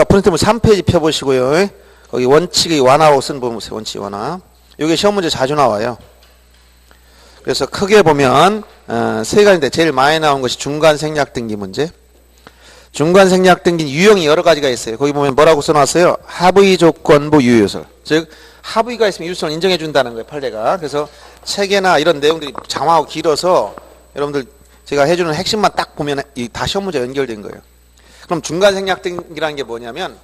프린트물 3페이지 펴보시고요. 거기 원칙의 완화하고 쓴 부분 보세요. 원칙 완화. 이게 시험 문제 자주 나와요. 그래서 크게 보면 세 가지인데 제일 많이 나온 것이 중간 생략 등기 문제. 중간 생략 등기 유형이 여러 가지가 있어요. 거기 보면 뭐라고 써놨어요? 합의 조건부 유효설. 즉 합의가 있으면 유효성을 인정해 준다는 거예요. 판례가. 그래서 책에나 이런 내용들이 장황하고 길어서 여러분들 제가 해주는 핵심만 딱 보면 다 시험 문제 연결된 거예요. 그럼 중간 생략 등기라는 게 뭐냐면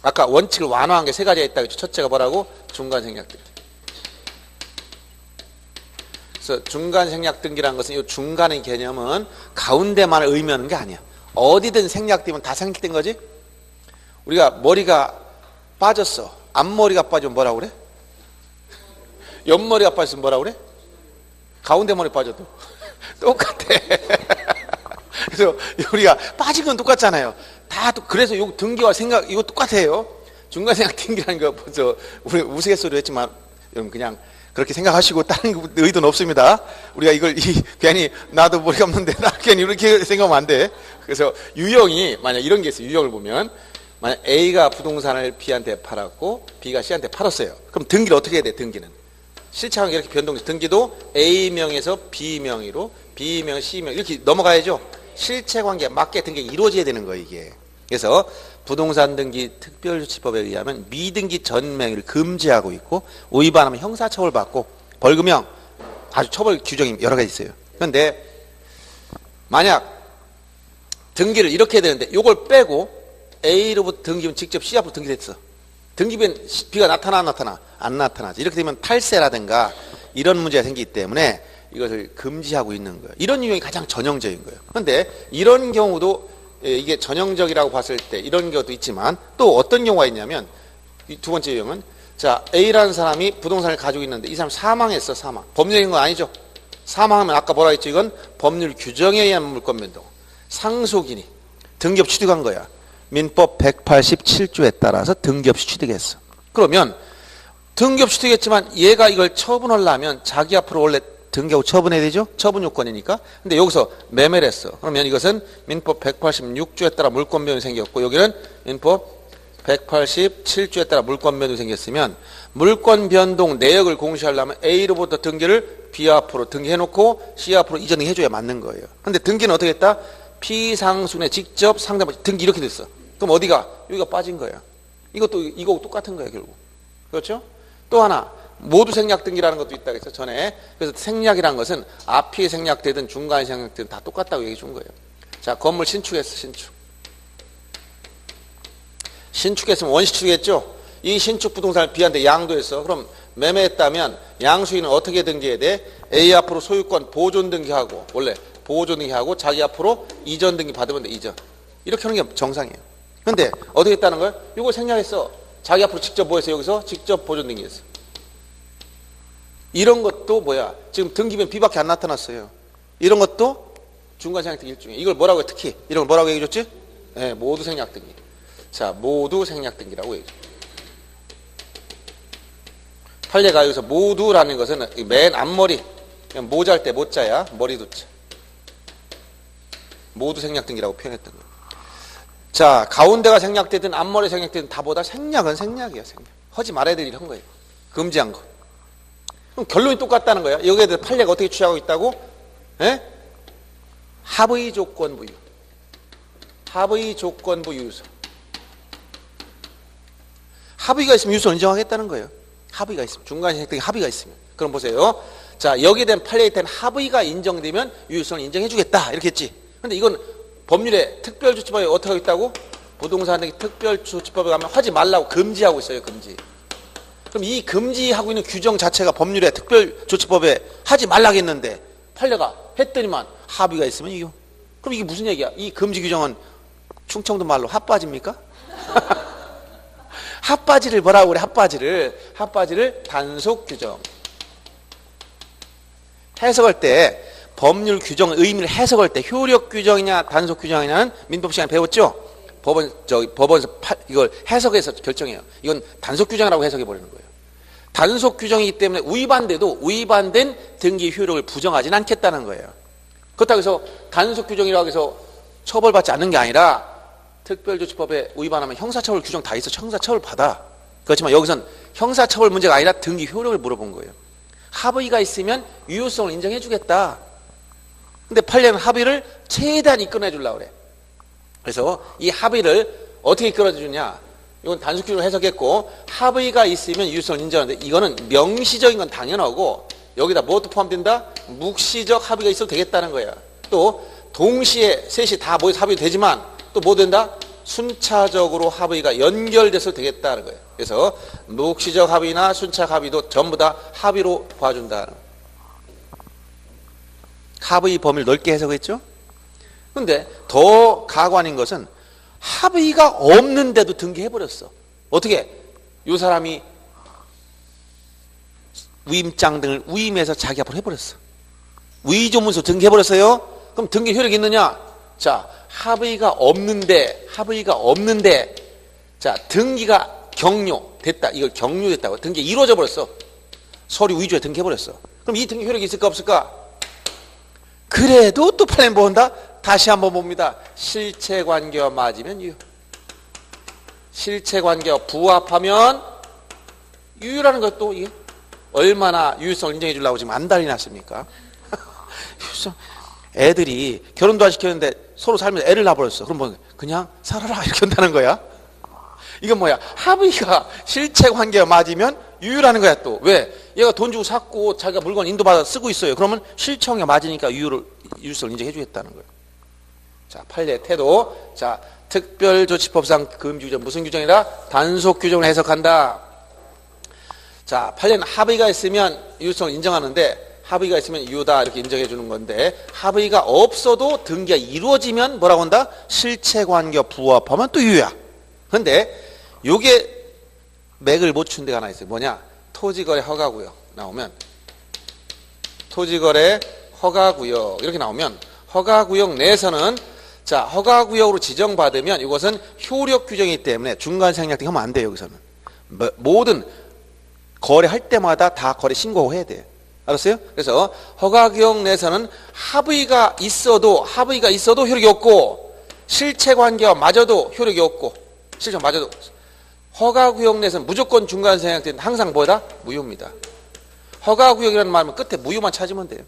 아까 원칙을 완화한 게 세 가지가 있다고 했죠. 첫째가 뭐라고? 중간 생략 등기. 그래서 중간 생략 등기라는 것은 이 중간의 개념은 가운데만을 의미하는 게 아니야. 어디든 생략되면 다 생략된 거지. 우리가 머리가 빠졌어. 앞머리가 빠지면 뭐라고 그래? 옆머리가 빠졌으면 뭐라고 그래? 가운데 머리 빠져도 똑같아. 그래서 우리가 빠진 건 똑같잖아요. 다 그래서 요 등기와 생각 이거 똑같아요. 중간 생략 등기라는 거 벌써 우리 우스갯소리로 했지만 여러분 그냥 그렇게 생각하시고 다른 의도는 없습니다. 우리가 이걸 괜히 나도 머리가 없는데 나 괜히 이렇게 생각하면 안 돼. 그래서 유형이 만약 이런 게 있어요. 유형을 보면 만약 A가 부동산을 B한테 팔았고 B가 C한테 팔았어요. 그럼 등기를 어떻게 해야 돼? 등기는 실체관계 이렇게 변동돼서 등기도 A명에서 B명의로 B명, C명 이렇게 넘어가야죠. 실체관계에 맞게 등기가 이루어져야 되는 거예요. 이게. 그래서 부동산 등기 특별조치법에 의하면 미등기 전 명의를 금지하고 있고 위반하면 형사처벌받고 벌금형 아주 처벌 규정이 여러 가지 있어요. 그런데 만약 등기를 이렇게 해야 되는데 이걸 빼고 A로부터 등기면 직접 C 앞으로 등기됐어. 등기면 B가 나타나 안 나타나지. 이렇게 되면 탈세라든가 이런 문제가 생기기 때문에 이것을 금지하고 있는 거예요. 이런 유형이 가장 전형적인 거예요. 그런데 이런 경우도 이게 전형적이라고 봤을 때 이런 경우도 있지만 또 어떤 경우가 있냐면 이 두 번째 유형은 자 A라는 사람이 부동산을 가지고 있는데 이 사람 사망했어. 사망. 법률인 건 아니죠. 사망하면 아까 뭐라 했죠? 이건 법률 규정에 의한 물권 변동. 상속인이 등기업 취득한 거야. 민법 187조에 따라서 등기업시 취득했어. 그러면 등기업 취득했지만 얘가 이걸 처분하려면 자기 앞으로 원래 등기하고 처분해야 되죠? 처분 요건이니까. 근데 여기서 매매를 했어. 그러면 이것은 민법 186조에 따라 물권 변동이 생겼고 여기는 민법 187조에 따라 물권 변동이 생겼으면 물권 변동 내역을 공시하려면 A로부터 등기를 B 앞으로 등기해놓고 C 앞으로 이전 등기해줘야 맞는 거예요. 근데 등기는 어떻게 했다? 피상순에 직접 상담 등기 이렇게 됐어. 그럼 어디가? 여기가 빠진 거야. 이것도 이거 똑같은 거야 결국. 그렇죠? 또 하나 모두 생략 등기라는 것도 있다고 했어 전에. 그래서 생략이라는 것은 앞이 생략되든 중간이 생략되든 다 똑같다고 얘기해 준 거예요. 자 건물 신축했어. 신축했으면 원시축했죠. 이 신축 부동산을 B한테 양도했어. 그럼 매매했다면 양수인은 어떻게 등기해야 돼? A 앞으로 소유권 보존 등기하고 원래 보존 등기하고 자기 앞으로 이전 등기 받으면 돼. 이전. 이렇게 하는 게 정상이에요. 근데 어떻게 했다는 거야? 이거 생략했어. 자기 앞으로 직접 뭐 했어? 여기서 직접 보존 등기했어. 이런 것도 뭐야? 지금 등기면 B밖에 안 나타났어요. 이런 것도 중간 생략 등기 일종이에요. 이걸 뭐라고 해? 특히 이런 걸 뭐라고 얘기해 줬지? 네, 모두 생략 등기. 자, 모두 생략 등기라고 얘기해 줘. 판례가 여기서 모두라는 것은 맨 앞머리 모자일 때 모자야. 머리 두자. 모두 생략 등기라고 표현했던 거예요. 자, 가운데가 생략되든 앞머리 생략되든 다보다 생략은 생략이야. 생략. 하지 말아야 될 일을 한 거예요. 금지한 거. 그럼 결론이 똑같다는 거야. 여기에 대해서 판례가 어떻게 취하고 있다고? 에? 합의 조건부 유효. 합의 조건부 유효성. 합의가 있으면 유효성을 인정하겠다는 거예요. 합의가 있으면. 중간 생략 등기 합의가 있으면. 그럼 보세요. 자, 여기에 대한 판례에 대한 합의가 인정되면 유효성을 인정해주겠다. 이렇게 했지. 근데 이건 법률에 특별조치법에 어떻게 하고 있다고? 부동산 등기 특별조치법에 가면 하지 말라고 금지하고 있어요. 금지. 그럼 이 금지하고 있는 규정 자체가 법률에 특별조치법에 하지 말라고 했는데 판례가 했더니만 합의가 있으면 이거. 그럼 이게 무슨 얘기야? 이 금지 규정은 충청도 말로 핫바지입니까? 핫바지를 뭐라고 그래? 핫바지를 단속 규정. 해석할 때 법률 규정 의미를 해석할 때 효력 규정이냐 단속 규정이냐는 민법 시간에 배웠죠? 법원에서 이걸 해석해서 결정해요. 이건 단속 규정이라고 해석해 버리는 거예요. 단속 규정이기 때문에 위반돼도 위반된 등기 효력을 부정하지는 않겠다는 거예요. 그렇다고 해서 단속 규정이라고 해서 처벌받지 않는 게 아니라 특별조치법에 위반하면 형사처벌 규정 다 있어. 형사처벌 받아. 그렇지만 여기선 형사처벌 문제가 아니라 등기 효력을 물어본 거예요. 합의가 있으면 유효성을 인정해 주겠다. 근데 판례는 합의를 최대한 이끌어 주려고 그래. 그래서 이 합의를 어떻게 이끌어 주냐? 이건 단순규정으로 해석했고, 합의가 있으면 유효성을 인정하는데, 이거는 명시적인 건 당연하고, 여기다 뭐도 포함된다? 묵시적 합의가 있어도 되겠다는 거야. 또 동시에 셋이 다 모여서 합의도 되지만 또 뭐 된다? 순차적으로 합의가 연결돼서 되겠다는 거예요. 그래서 묵시적 합의나 순차 합의도 전부 다 합의로 봐준다는 거예요. 합의 범위를 넓게 해석했죠. 근데 더 가관인 것은 합의가 없는데도 등기해버렸어. 어떻게? 이 사람이 위임장 등을 위임해서 자기 앞으로 해버렸어. 위조문서 등기해버렸어요. 그럼 등기 효력이 있느냐? 자, 합의가 없는데 자, 등기가 격료됐다. 이걸 격료됐다고. 등기 이루어져 버렸어. 서류 위조에 등기해버렸어. 그럼 이 등기 효력이 있을까 없을까? 그래도 또 판례는 뭐 한다? 다시 한번 봅니다. 실체관계와 맞으면 유효. 실체관계와 부합하면 유효라는 것도 이게 얼마나 유효성을 인정해 주려고 지금 안달이 났습니까? 애들이 결혼도 안 시켰는데 서로 살면서 애를 낳아버렸어. 그럼 뭐 그냥 살아라 이렇게 한다는 거야? 이건 뭐야? 합의가 실체관계가 맞으면 유효라는 거야. 또 왜? 얘가 돈 주고 샀고 자기가 물건 인도받아 쓰고 있어요. 그러면 실체관계가 맞으니까 유효성을 인정해 주겠다는 거예요. 자, 판례 태도. 자, 특별조치법상 금규정 무슨 규정이라? 단속 규정을 해석한다. 자, 판례는 합의가 있으면 유효성을 인정하는데, 합의가 있으면 유효다 이렇게 인정해 주는 건데, 합의가 없어도 등기가 이루어지면 뭐라고 한다? 실체관계와 부합하면 또 유효야. 그런데 요게 맥을 못 춘 데가 하나 있어요. 뭐냐? 토지거래 허가구역 나오면, 토지거래 허가구역 이렇게 나오면, 허가구역 내에서는 자, 허가구역으로 지정받으면 이것은 효력 규정이기 때문에 중간생략 등 하면 안 돼요. 여기서는 모든 거래할 때마다 다 거래 신고해야 돼요. 알았어요? 그래서 허가구역 내에서는 합의가 있어도 효력이 없고, 실체관계와 맞아도 효력이 없고, 실체 맞아도 허가구역 내에서는 무조건 중간생략 항상 뭐다? 무효입니다. 허가구역이라는 말은 끝에 무효만 찾으면 돼요.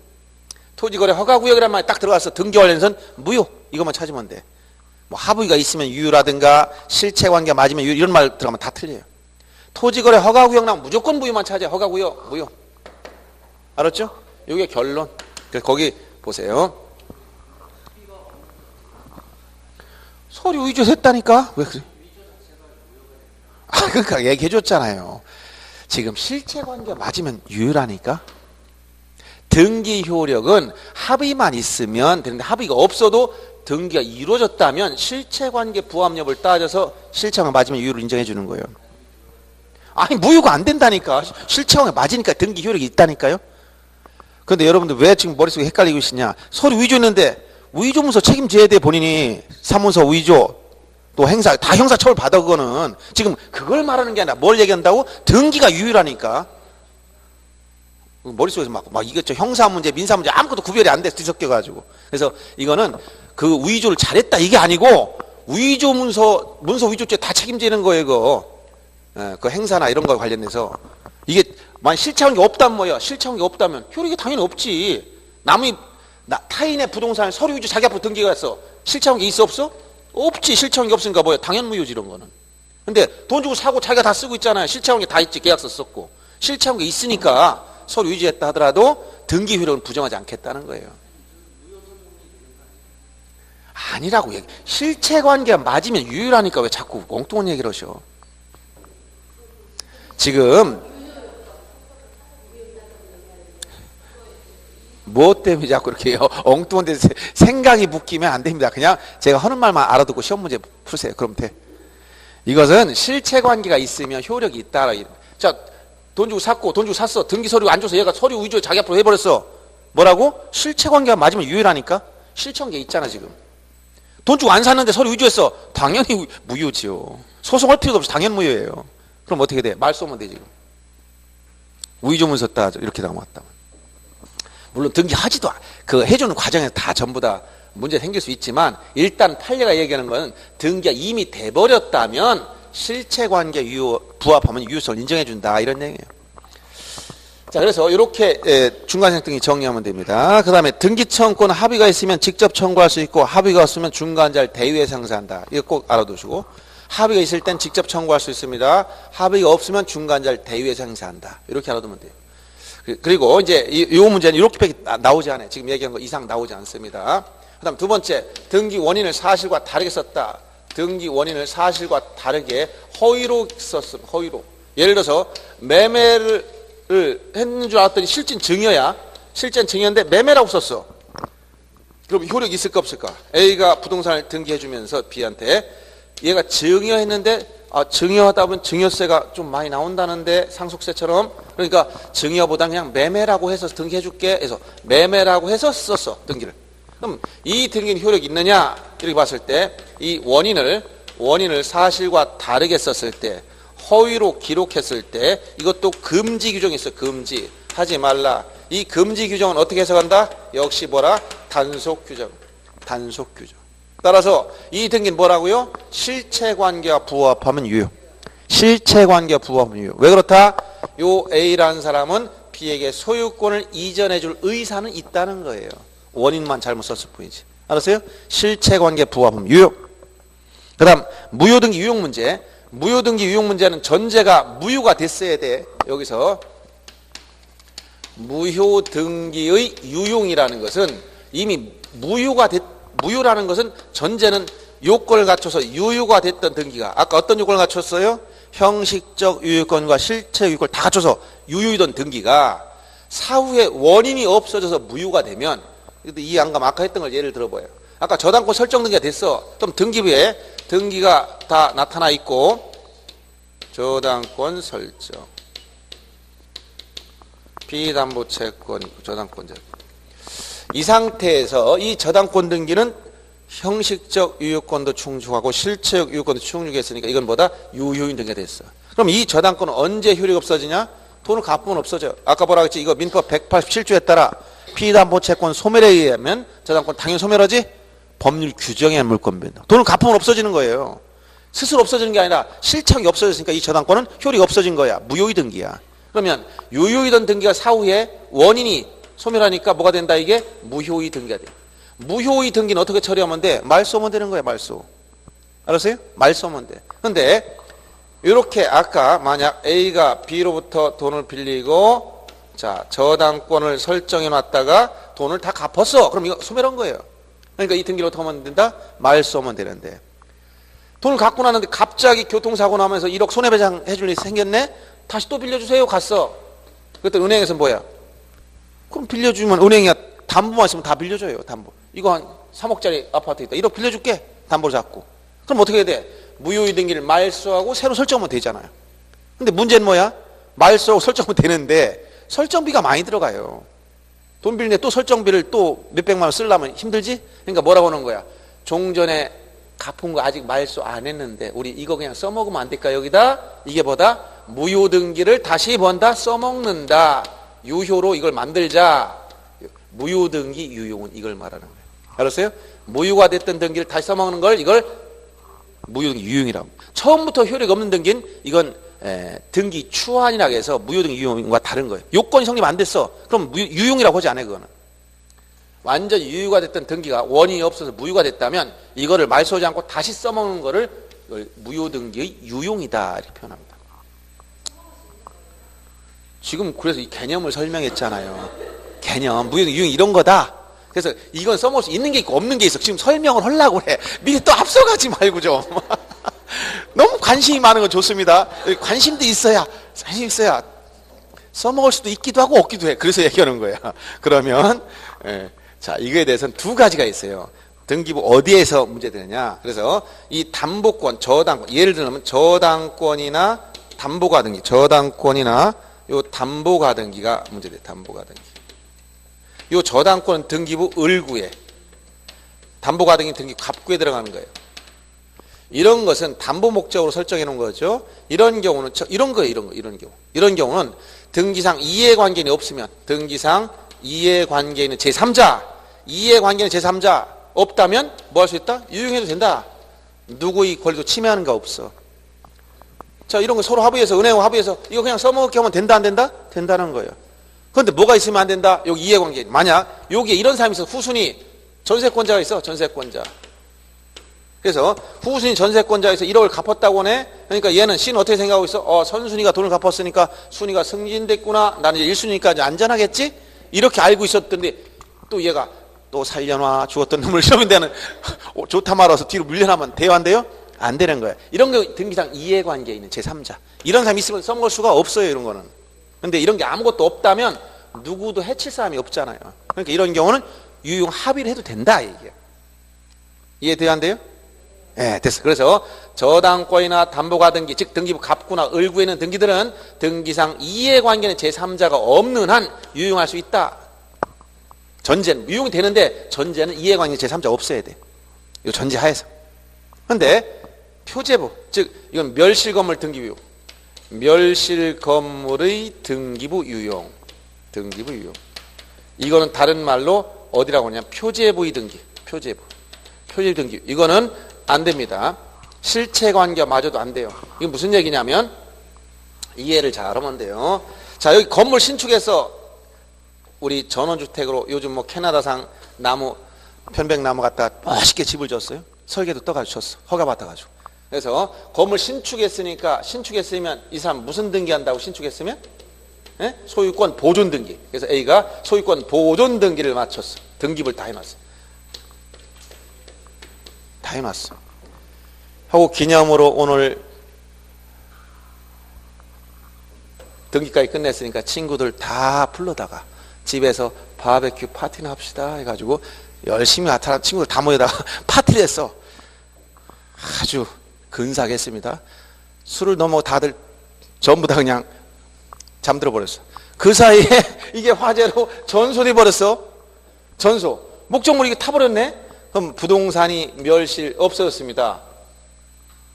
토지거래 허가구역이라는 말이 딱 들어가서 등기 관련해서는 무효 이것만 찾으면 돼. 뭐 합의가 있으면 유효라든가 실체관계가 맞으면 유효 이런 말 들어가면 다 틀려요. 토지거래 허가구역 나오면 무조건 무효만 찾아요. 허가구역 무효. 알았죠? 이게 결론. 그래서 거기 보세요. 서류 위조했다니까? 왜 그래? 그러니까 얘기해줬잖아요. 지금 실체관계가 맞으면 유효라니까? 등기 효력은 합의만 있으면 되는데, 합의가 없어도 등기가 이루어졌다면 실체관계 부합 여부를 따져서 실체관계 맞으면 유효를 인정해 주는 거예요. 아니 무효가 안 된다니까. 실체관계 맞으니까 등기 효력이 있다니까요. 그런데 여러분들 왜 지금 머릿속에 헷갈리고 있으냐? 서류 위조했는데 위조문서 책임져야 돼. 본인이 사문서 위조 또 행사 다 형사처벌 받아. 그거는 지금 그걸 말하는 게 아니라 뭘 얘기한다고? 등기가 유효라니까. 머릿속에서 막 이것저 형사 문제, 민사 문제 아무것도 구별이 안 돼 뒤섞여가지고. 그래서 이거는 그 위조를 잘했다 이게 아니고, 위조 문서 위조죄 다 책임지는 거예요. 이거 그 행사나 이런 거 관련해서 이게 만약 실체관계 없다면 뭐야? 실체관계 없다면 효력이 당연히 없지. 타인의 부동산 서류 위조 자기 앞으로 등기가 했어. 실체관계 있어 없어? 없지. 실체관계 없으니까 뭐야? 당연 무효지 이런 거는. 근데 돈 주고 사고 자기가 다 쓰고 있잖아요. 실체관계 다 있지. 계약서 썼고. 실체관계 있으니까 서류 위조했다 하더라도 등기 효력은 부정하지 않겠다는 거예요. 아니라고 얘기. 실체관계가 맞으면 유효라니까 왜 자꾸 엉뚱한 얘기를 하셔. 지금 뭐 때문에 자꾸 이렇게 엉뚱한 데서 생각이 묶이면 안 됩니다. 그냥 제가 하는 말만 알아듣고 시험 문제 푸세요. 그럼 돼. 이것은 실체관계가 있으면 효력이 있다. 자, 돈 주고 샀고, 돈 주고 샀어. 등기 서류 안 줘서 얘가 서류 위조 자기 앞으로 해버렸어. 뭐라고? 실체관계가 맞으면 유효라니까? 실체관계 있잖아 지금. 돈 주고 안 샀는데 서류 위조했어. 당연히 무효지요. 소송할 필요도 없이 당연 무효예요. 그럼 어떻게 돼? 말 쏘면 돼 지금. 위조문서 따 이렇게 나왔다. 물론 등기하지도 그 해주는 과정에서 다 전부 다 문제 생길 수 있지만 일단 판례가 얘기하는 건 등기가 이미 돼버렸다면 실체관계 부합하면 유효성을 인정해준다 이런 얘기예요. 자, 그래서 이렇게 중간생 등기 정리하면 됩니다. 그 다음에 등기청구권 합의가 있으면 직접 청구할 수 있고 합의가 없으면 중간자를 대위에 상사한다. 이거 꼭 알아두시고 합의가 있을 땐 직접 청구할 수 있습니다. 합의가 없으면 중간자를 대위에 상사한다. 이렇게 알아두면 돼요. 그리고 이제 이 문제는 이렇게밖에 나오지 않아요. 지금 얘기한 거 이상 나오지 않습니다. 그 다음 두 번째, 등기 원인을 사실과 다르게 썼다. 등기 원인을 사실과 다르게 허위로 썼음. 허위로. 예를 들어서 매매를 했는 줄 알았더니 실진 증여야. 실진 증여인데 매매라고 썼어. 그럼 효력이 있을까 없을까? A가 부동산을 등기해주면서 B한테 얘가 증여했는데 증여하다 보면 증여세가 좀 많이 나온다는데 상속세처럼 그러니까 증여보다 그냥 매매라고 해서 등기해줄게 해서 매매라고 해서 썼어 등기를. 그럼 이 등기는 효력이 있느냐 이렇게 봤을 때 이 원인을 사실과 다르게 썼을 때 허위로 기록했을 때 이것도 금지 규정이 있어요. 금지 하지 말라. 이 금지 규정은 어떻게 해석한다? 역시 뭐라? 단속 규정. 단속 규정. 따라서 이 등기는 뭐라고요? 실체관계와 부합하면 유효. 실체관계와 부합하면 유효. 왜 그렇다? 요 A라는 사람은 B에게 소유권을 이전해 줄 의사는 있다는 거예요. 원인만 잘못 썼을 뿐이지. 알았어요? 실체관계 부합하면 유효. 그 다음 무효등기 유용 문제. 무효등기 유용 문제는 전제가 무효가 됐어야 돼. 여기서 무효등기의 유용이라는 것은 이미 무효라는 것은 전제는 요건을 갖춰서 유효가 됐던 등기가 아까 어떤 요건을 갖췄어요? 형식적 유효권과 실체 유효권을 다 갖춰서 유효이던 등기가 사후에 원인이 없어져서 무효가 되면 이 안감 아까 했던 걸 예를 들어봐요. 아까 저당권 설정 등기가 됐어. 그럼 등기부에 등기가 다 나타나 있고 저당권 설정 비담보채권 저당권자 이 상태에서 이 저당권 등기는 형식적 유효권도 충족하고 실체적 유효권도 충족했으니까 이건 뭐다? 유효인 등기가 됐어. 그럼 이 저당권은 언제 효력이 없어지냐? 돈을 갚으면 없어져. 아까 뭐라 그랬지? 이거 민법 187조에 따라 피담보채권 소멸에 의하면 저당권 당연히 소멸하지? 법률 규정에 의한 물권변동. 돈을 갚으면 없어지는 거예요. 스스로 없어지는 게 아니라 실착이 없어졌으니까 이 저당권은 효력이 없어진 거야. 무효의 등기야. 그러면 유효이던 등기가 사후에 원인이 소멸하니까 뭐가 된다 이게? 무효의 등기가 돼. 무효의 등기는 어떻게 처리하면 돼? 말소 하면 되는 거야. 말소. 알았어요? 말소 하면 돼. 근데 이렇게 아까 만약 A가 B로부터 돈을 빌리고 자 저당권을 설정해 놨다가 돈을 다 갚았어. 그럼 이거 소멸한 거예요. 그러니까 이 등기를 어떻게 하면 된다? 말소 하면 되는데 돈을 갖고 나는데 갑자기 교통사고 나면서 1억 손해배상 해줄 일이 생겼네? 다시 또 빌려주세요. 갔어. 그때 은행에서 뭐야? 그럼 빌려주면 은행이 담보만 있으면 다 빌려줘요. 담보. 이거 한 3억짜리 아파트 있다. 1억 빌려줄게. 담보를 잡고. 그럼 어떻게 해야 돼? 무효의 등기를 말소하고 새로 설정하면 되잖아요. 근데 문제는 뭐야? 말소하고 설정하면 되는데 설정비가 많이 들어가요. 돈 빌리는데 또 설정비를 또 몇백만 원 쓰려면 힘들지? 그러니까 뭐라고 하는 거야? 종전에 갚은 거 아직 말소 안 했는데 우리 이거 그냥 써먹으면 안 될까? 여기다 이게 뭐다? 무효등기를 다시 번다 써먹는다. 유효로 이걸 만들자. 무효등기 유용은 이걸 말하는 거예요. 알았어요? 무효가 됐던 등기를 다시 써먹는 걸 이걸 무효등기 유용이라고. 처음부터 효력이 없는 등기는 이건 등기 추환이라고 해서 무효등기 유용과 다른 거예요. 요건이 성립 안 됐어. 그럼 유용이라고 하지 않아요. 그거는. 완전 유효가 됐던 등기가 원인이 없어서 무효가 됐다면 이거를 말소하지 않고 다시 써먹는 거를 무효등기의 유용이다 이렇게 표현합니다. 지금 그래서 이 개념을 설명했잖아요. 개념, 무효등기 유용 이런 거다. 그래서 이건 써먹을 수 있는 게 있고 없는 게 있어. 지금 설명을 하려고 그래. 미리 또 앞서가지 말고 좀. 너무 관심이 많은 건 좋습니다. 관심도 있어야 써먹을 수도 있기도 하고 없기도 해. 그래서 얘기하는 거야. 그러면 자 이거에 대해서는 두 가지가 있어요. 등기부 어디에서 문제되느냐. 그래서 이 담보권, 저당권 예를 들면 저당권이나 담보가등기, 저당권이나 요 담보가등기가 문제돼. 담보가등기. 요 저당권은 등기부 을구에, 담보가등기 등기부 갑구에 들어가는 거예요. 이런 것은 담보 목적으로 설정해 놓은 거죠. 이런 경우는 이런 거예요. 이런 경우는 등기상 이해관계인이 없으면 등기상 이해관계인은 제3자, 이해관계는 제3자 없다면 뭐 할 수 있다? 유용해도 된다. 누구의 권리도 침해하는 거 없어. 자, 이런 거 서로 합의해서, 은행하고 합의해서 이거 그냥 써먹게 하면 된다, 안 된다? 된다는 거예요. 그런데 뭐가 있으면 안 된다? 여기 이해관계. 만약 여기에 이런 사람이 있어. 후순위 전세권자가 있어. 전세권자. 그래서 후순위 전세권자에서 1억을 갚았다고 하네. 그러니까 얘는 C는 어떻게 생각하고 있어? 선순위가 돈을 갚았으니까 순위가 승진됐구나. 나는 이제 1순위니까 이제 안전하겠지? 이렇게 알고 있었던데 또 얘가 또 살려놔. 죽었던 놈을 이러면 데는 좋다 말아서 뒤로 물려나면 돼요, 안 돼요? 안 되는 거야. 이런 거 등기상 이해관계에 있는 제3자. 이런 사람이 있으면 써먹을 수가 없어요, 이런 거는. 근데 이런 게 아무것도 없다면 누구도 해칠 사람이 없잖아요. 그러니까 이런 경우는 유용 합의를 해도 된다, 이게. 이해돼요, 안 돼요? 네, 됐어. 그래서 저당권이나 담보가 등기, 즉 등기부 갑구나 을구에 있는 등기들은 등기상 이해관계는 제3자가 없는 한 유용할 수 있다. 전제는 유용이 되는데 전제는 이해관계 제3자 없어야 돼. 이 전제하에서. 그런데 표제부, 즉 이건 멸실건물 등기부, 멸실건물의 등기부 유용, 등기부 유용. 이거는 다른 말로 어디라고 하냐? 표제부의 등기, 표제부 등기. 이거는 안 됩니다. 실체관계마저도 안 돼요. 이게 무슨 얘기냐면 이해를 잘하면 돼요. 자, 여기 건물 신축해서 우리 전원주택으로 요즘 뭐 캐나다상 나무, 편백나무 갖다 멋있게 집을 졌어요. 설계도 떠가지고 줬어. 허가 받아가지고. 그래서 건물 신축했으면 이 사람 무슨 등기 한다고 신축했으면? 예? 소유권 보존 등기. 그래서 A가 소유권 보존 등기를 마쳤어. 등기부를 다 해놨어. 다 해놨어. 하고 기념으로 오늘 등기까지 끝냈으니까 친구들 다 불러다가 집에서 바베큐 파티나 합시다 해가지고 열심히 나타난 친구들 다 모여다가 파티를 했어. 아주 근사하게 했습니다. 술을 넘어 다들 전부 다 그냥 잠들어 버렸어. 그 사이에 이게 화재로 전소돼 버렸어. 전소. 목적물이 이게 타버렸네. 그럼 부동산이 멸실 없어졌습니다.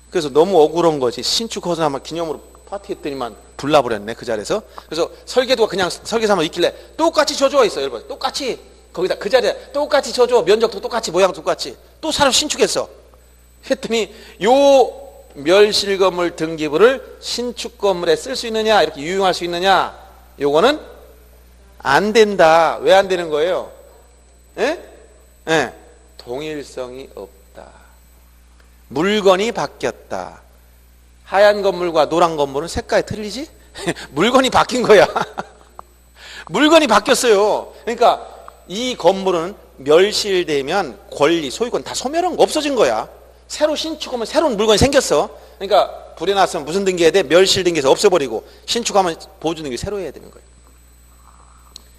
그래서 너무 억울한 거지. 신축허서 아마 기념으로 파티했더니만 불나버렸네, 그 자리에서. 그래서 설계도가 그냥 설계사만 있길래 똑같이 줘줘 있어, 여러분. 똑같이 거기다 그 자리에 똑같이 줘줘. 면적도 똑같이, 모양도 똑같이. 또 사람 신축했어. 했더니 요 멸실건물 등기부를 신축 건물에 쓸 수 있느냐, 이렇게 유용할 수 있느냐, 요거는 안 된다. 왜 안 되는 거예요? 예? 예. 동일성이 없다. 물건이 바뀌었다. 하얀 건물과 노란 건물은 색깔이 틀리지? 물건이 바뀐 거야. 물건이 바뀌었어요. 그러니까 이 건물은 멸실되면 권리, 소유권 다 소멸한 거 없어진 거야. 새로 신축하면 새로운 물건이 생겼어. 그러니까 불이 났으면 무슨 등기해야 돼? 멸실 등기에서 없애버리고 신축하면 보존 등기 새로 해야 되는 거예요.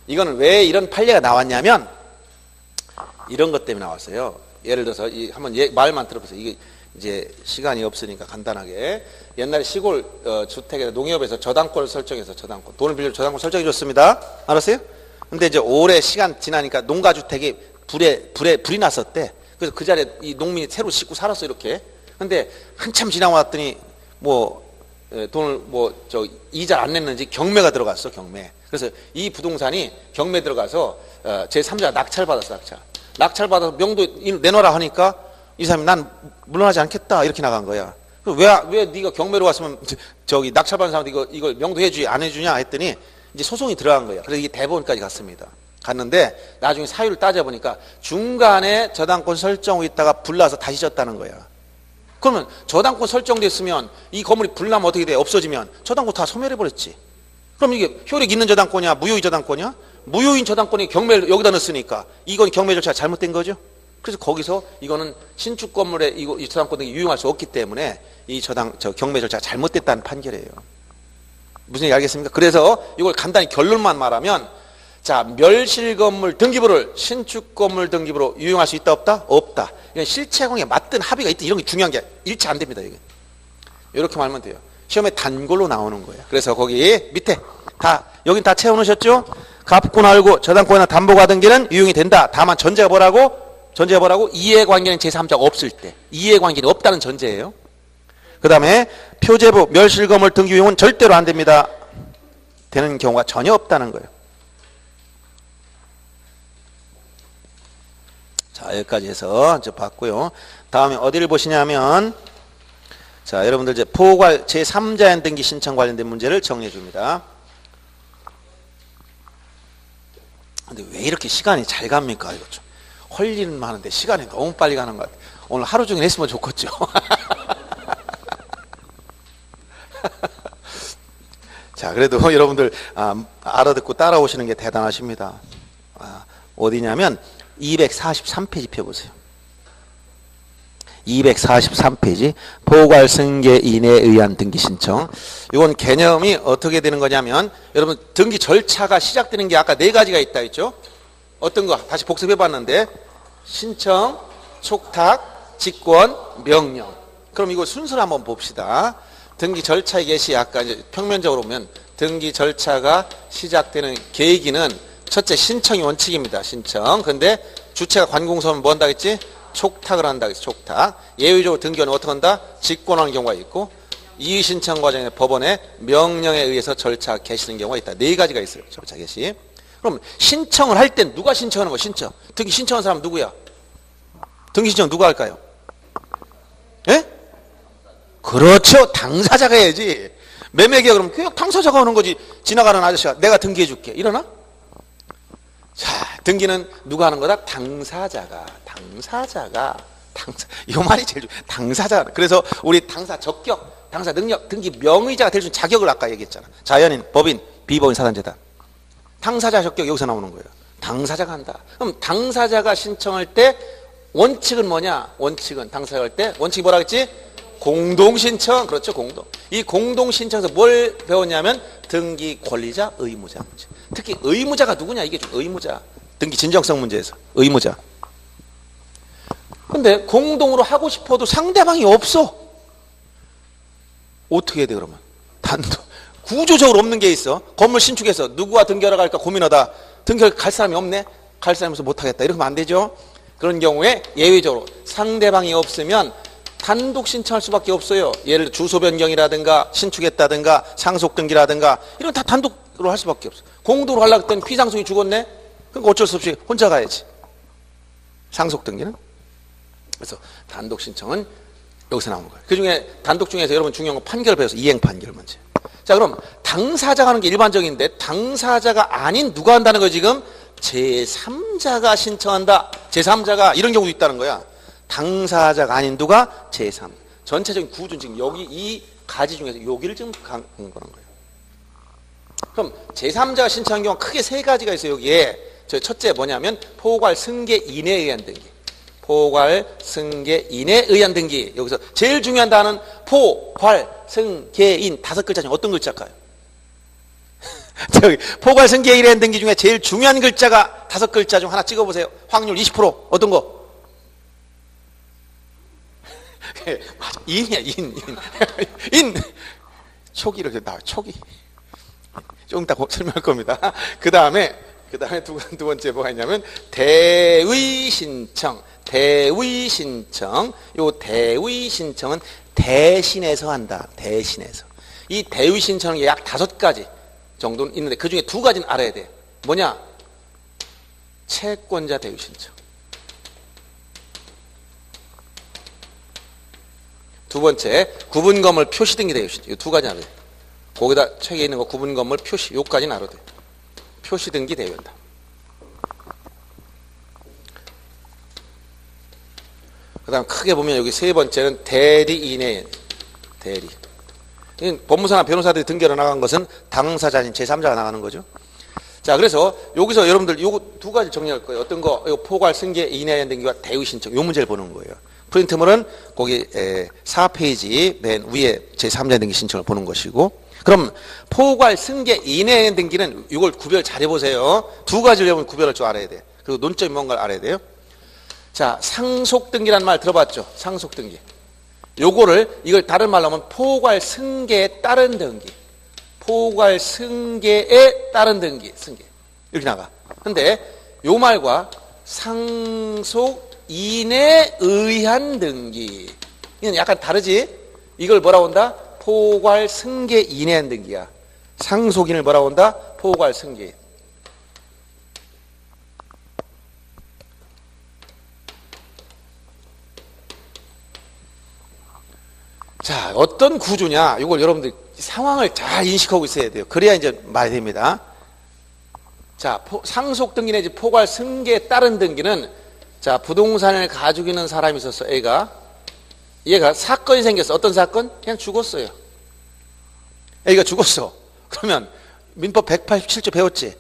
이거는 왜 이런 판례가 나왔냐면 이런 것 때문에 나왔어요. 예를 들어서 한번 말만 들어보세요. 이게 이제 시간이 없으니까 간단하게. 옛날에 시골 주택에서 농협에서 저당권을 설정해서 저당권, 돈을 빌려 저당권 설정해 줬습니다. 알았어요? 근데 이제 오래 시간 지나니까 농가주택이 불이 났었대. 그래서 그 자리에 이 농민이 새로 짓고 살았어, 이렇게. 근데 한참 지나고 났더니 돈을 이자를 안 냈는지 경매가 들어갔어, 경매. 그래서 이 부동산이 경매 들어가서 제3자가 낙찰받았어, 낙찰받아서 명도 내놔라 하니까 이 사람이 난 물러나지 않겠다 이렇게 나간 거야. 왜 네가 경매로 왔으면 낙찰받은 사람한테 이걸 명도해주지 안 해주냐 했더니 이제 소송이 들어간 거야. 그래서 이게 대법원까지 갔습니다. 갔는데 나중에 사유를 따져보니까 중간에 저당권 설정하고 있다가 불나서 다시 졌다는 거야. 그러면 저당권 설정됐으면 이 건물이 불나면 어떻게 돼? 없어지면 저당권 다 소멸해버렸지. 그럼 이게 효력 있는 저당권이야? 무효의 저당권이야? 무효인 저당권이 경매를 여기다 넣었으니까 이건 경매 절차가 잘못된 거죠. 그래서 거기서 이거는 신축 건물에 이 저당권 등이 유용할 수 없기 때문에 이 경매 절차가 잘못됐다는 판결이에요. 무슨 얘기 알겠습니까? 그래서 이걸 간단히 결론만 말하면, 자, 멸실 건물 등기부를 신축 건물 등기부로 유용할 수 있다 없다? 없다. 이건 실체관계에 맞든 합의가 있다, 이런 게 중요한 게 일치 안 됩니다. 이게 이렇게 말하면 돼요. 시험에 단골로 나오는 거예요. 그래서 거기 밑에 여긴 다 채워놓으셨죠? 갑군 알고 저당권이나 담보가 등기는 유용이 된다. 다만 전제가 뭐라고? 이해관계는 제3자가 없을 때. 이해관계는 없다는 전제예요. 그 다음에 표제부 멸실건물 등기 유용은 절대로 안 됩니다. 되는 경우가 전혀 없다는 거예요. 자, 자, 여기까지 해서 이제 봤고요. 다음에 어디를 보시냐면, 자, 여러분들 이제 포괄 제3자연 등기 신청 관련된 문제를 정리해 줍니다. 근데 왜 이렇게 시간이 잘 갑니까? 이거 좀 할 일은 많은데 시간이 너무 빨리 가는 것 같아요. 오늘 하루 종일 했으면 좋겠죠. 자, 그래도 여러분들 알아듣고 따라오시는 게 대단하십니다. 어디냐면 243페이지 펴보세요. 243페이지 포괄 승계인에 의한 등기 신청. 이건 개념이 어떻게 되는 거냐면, 여러분 등기 절차가 시작되는 게 아까 4가지가 있다 했죠. 어떤 거 다시 복습해 봤는데, 신청, 촉탁, 직권, 명령. 그럼 이거 순서를 한번 봅시다. 등기 절차의 개시, 아까 이제 평면적으로 보면 등기 절차가 시작되는 계기는 첫째 신청이 원칙입니다. 신청. 근데 주체가 관공서면 뭐 한다 했지? 촉탁을 한다 했지. 촉탁. 예외적으로 등기원은 어떻게 한다? 직권하는 경우가 있고, 이의 신청 과정에 법원의 명령에 의해서 절차 개시는 경우가 있다. 4가지가 있어요. 절차 개시. 그럼 신청을 할 땐 누가 신청하는 거야? 신청. 등기 신청한 사람 누구야? 등기 신청 누가 할까요? 예? 그렇죠. 당사자가 해야지. 매매계약 그러면 그냥 당사자가 하는 거지. 지나가는 아저씨가 내가 등기해 줄게. 이러나? 자, 등기는 누가 하는 거다? 당사자가. 이 말이 제일 당사자. 그래서 우리 당사 적격, 당사 능력, 등기 명의자가 될 수 있는 자격을 아까 얘기했잖아. 자연인, 법인, 비법인, 사단재단. 당사자 적격 여기서 나오는 거예요. 당사자가 한다. 그럼 당사자가 신청할 때 원칙은 뭐냐? 원칙은 당사자가 할 때 원칙이 뭐라 그랬지? 공동신청. 그렇죠. 공동. 이 공동신청에서 뭘 배웠냐면 등기 권리자, 의무자 문제. 특히 의무자가 누구냐? 이게 좀 의무자. 등기 진정성 문제에서 의무자. 근데 공동으로 하고 싶어도 상대방이 없어. 어떻게 해야 돼 그러면? 단독. 구조적으로 없는 게 있어. 건물 신축해서 누구와 등기하러 갈까 고민하다 등기할 갈 사람이 없네. 갈 사람이 없어서 못하겠다. 이러면 안 되죠. 그런 경우에 예외적으로 상대방이 없으면 단독 신청할 수밖에 없어요. 예를 들어 주소 변경이라든가 신축했다든가 상속 등기라든가 이런 다 단독으로 할 수밖에 없어. 공동으로 하려고 했더니 피상속이 죽었네. 그러니까 어쩔 수 없이 혼자 가야지. 상속 등기는. 그래서 단독 신청은 여기서 나오는 거예요. 그 중에 단독 중에서 여러분 중요한 건 판결을 배워서 이행 판결 문제. 자, 그럼 당사자가 하는 게 일반적인데 당사자가 아닌 누가 한다는 거 지금? 제3자가 신청한다. 제3자가 이런 경우도 있다는 거야. 당사자가 아닌 누가? 제3. 전체적인 구조는 지금 여기 이 가지 중에서 여기를 지금 가는 거예요. 그럼 제3자가 신청한 경우가 크게 3가지가 있어요. 여기에. 첫째 뭐냐면 포괄 승계인에 의한 등기. 포괄 승계인에 의한 등기. 여기서 제일 중요한 단어는 포괄 승계인 5글자 중에 어떤 글자일까요? 저기 포괄 승계인에 의한 등기 중에 제일 중요한 글자가 5글자 중 하나 찍어보세요. 확률 20%. 어떤 거? 맞아. 인이야. 인. 초기 이렇게 나와. 초기. 좀 이따 설명할 겁니다. 그 다음에 두 번째 뭐가 있냐면 대의 신청. 대의 신청. 요 대의 신청은 대신해서 한다. 대신해서. 이 대의 신청은 약 5가지 정도는 있는데 그 중에 2가지는 알아야 돼. 뭐냐? 채권자 대의 신청. 두 번째, 구분 건물 표시 등기 대의 신청. 이 2가지 알아야 돼. 거기다 책에 있는 거 구분 건물 표시. 요까지는 알아야 돼. 표시 등기 대의한다. 그 다음 크게 보면 여기 3번째는 대리인의 대리. 법무사나 변호사들이 등기하러 나간 것은 당사자인 제3자가 나가는 거죠. 자, 그래서 여기서 여러분들 요거 2가지 정리할 거예요. 어떤 거? 요 포괄 승계인에 의한 등기와 대의 신청. 요 문제를 보는 거예요. 프린트물은 거기 4페이지 맨 위에 제3자 등기 신청을 보는 것이고, 그럼 포괄 승계인에 의한 등기는 이걸 구별 잘 해보세요. 2가지를 여러분 구별할 줄 알아야 돼. 그리고 논점이 뭔가를 알아야 돼요. 자, 상속등기라는 말 들어봤죠? 상속등기. 이걸 다른 말로 하면 포괄 승계에 따른 등기. 포괄 승계에 따른 등기. 승계. 이렇게 나가. 근데 요 말과 상속인에 의한 등기. 이건 약간 다르지? 이걸 뭐라고 한다? 포괄 승계인에 의한 등기야. 상속인을 뭐라고 한다? 포괄 승계인. 자, 어떤 구조냐? 이걸 여러분들 상황을 잘 인식하고 있어야 돼요. 그래야 이제 말이 됩니다. 자, 상속 등기 내지 포괄 승계에 따른 등기는 자, 부동산을 가지고 있는 사람이 있었어. 얘가 사건이 생겼어. 어떤 사건? 그냥 죽었어요. A가 죽었어. 그러면 민법 187조 배웠지?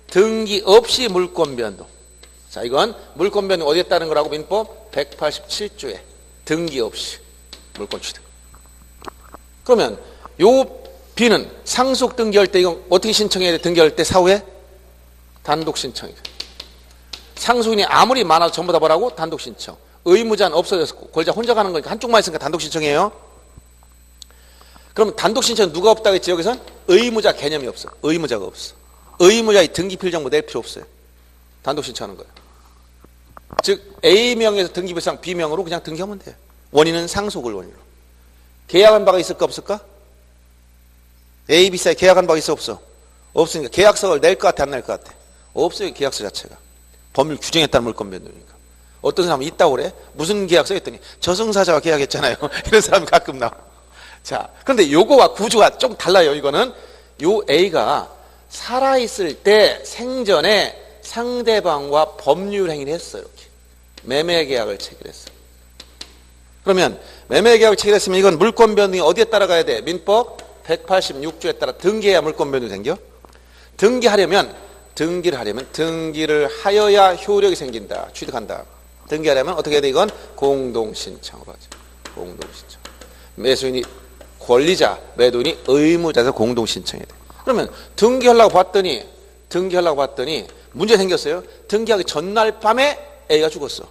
등기 없이 물권 변동. 자, 이건 물권 변동 어디에 따른 거라고? 민법 187조에 등기 없이 물권 취득. 그러면 요 B는 상속 등기할 때 이건 어떻게 신청해야 돼? 등기할 때 사후에 단독 신청이죠. 상속인이 아무리 많아도 전부 다 뭐라고? 단독 신청. 의무자는 없어졌고 권리자 혼자 가는 거니까 한쪽만 있으니까 단독 신청이에요. 그럼 단독 신청은 누가 없다고 했지? 여기선 의무자 개념이 없어. 의무자가 없어. 의무자의 등기 필정보 낼 필요 없어요. 단독 신청하는 거예요. 즉 A명에서 등기부상 B명으로 그냥 등기하면 돼요. 원인은 상속을 원인으로. 계약한 바가 있을까 없을까? A, B 사이에 계약한 바가 있어 없어? 없으니까 계약서를 낼 것 같아 안 낼 것 같아? 없어요. 계약서 자체가. 법률 규정에 따른 물권 변동이니까. 어떤 사람은 있다고 그래? 무슨 계약서 했더니 저승사자가 계약했잖아요. 이런 사람이 가끔 나와. 자, 그런데 요거와 구조가 좀 달라요. 이거는 요 A가 살아있을 때 생전에 상대방과 법률 행위를 했어요. 이렇게. 매매 계약을 체결했어. 그러면 매매 계약을 체결했으면 이건 물권 변동이 어디에 따라가야 돼? 민법 186조에 따라 등기해야 물권 변동이 생겨. 등기를 하여야 효력이 생긴다. 취득한다. 등기하려면 어떻게 해야 돼? 이건 공동신청으로 하죠. 공동신청. 매수인이 권리자, 매도인이 의무자에서 공동신청해야 돼. 그러면 등기하려고 봤더니 문제 생겼어요. 등기하기 전날 밤에 A가 죽었어.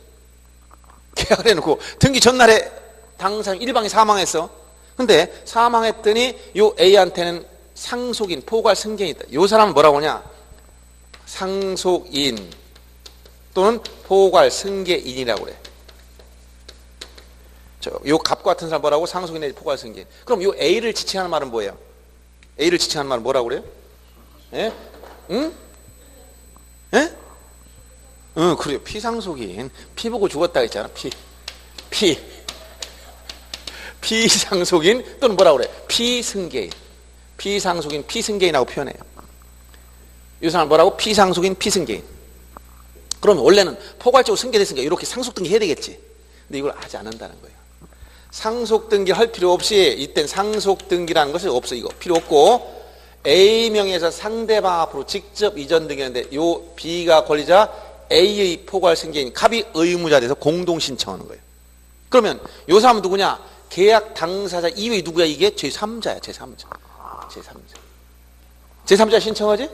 계약을 해놓고 등기 전날에 당사자 일방이 사망했어. 근데 사망했더니 요 A한테는 상속인, 포괄 승계인이 있다. 요 사람은 뭐라고 하냐? 상속인 또는 포괄 승계인이라고 그래. 요 갑과 같은 사람 뭐라고? 상속인 내지 포괄 승계인. 그럼 요 A를 지칭하는 말은 뭐예요? A를 지칭하는 말은 뭐라고 그래요? 예? 응? 예? 응, 그래요. 피상속인. 피 보고 죽었다 했잖아. 피상속인 또는 뭐라고 그래? 피승계인. 피상속인, 피승계인하고 표현해요. 이 사람 뭐라고? 피상속인, 피승계인. 그러면 원래는 포괄적으로 승계됐으니까 이렇게 상속등기 해야 되겠지. 근데 이걸 하지 않는다는 거예요. 상속등기 할 필요 없이 이땐 상속등기라는 것이 없어. 이거 필요 없고 A명에서 상대방 앞으로 직접 이전 등기하는데 요 B가 권리자 A의 포괄 승계인 갑이 의무자 돼서 공동신청하는 거예요. 그러면 요 사람은 누구냐? 계약 당사자 이외에 누구야? 이게 제3자야. 제3자 신청하지?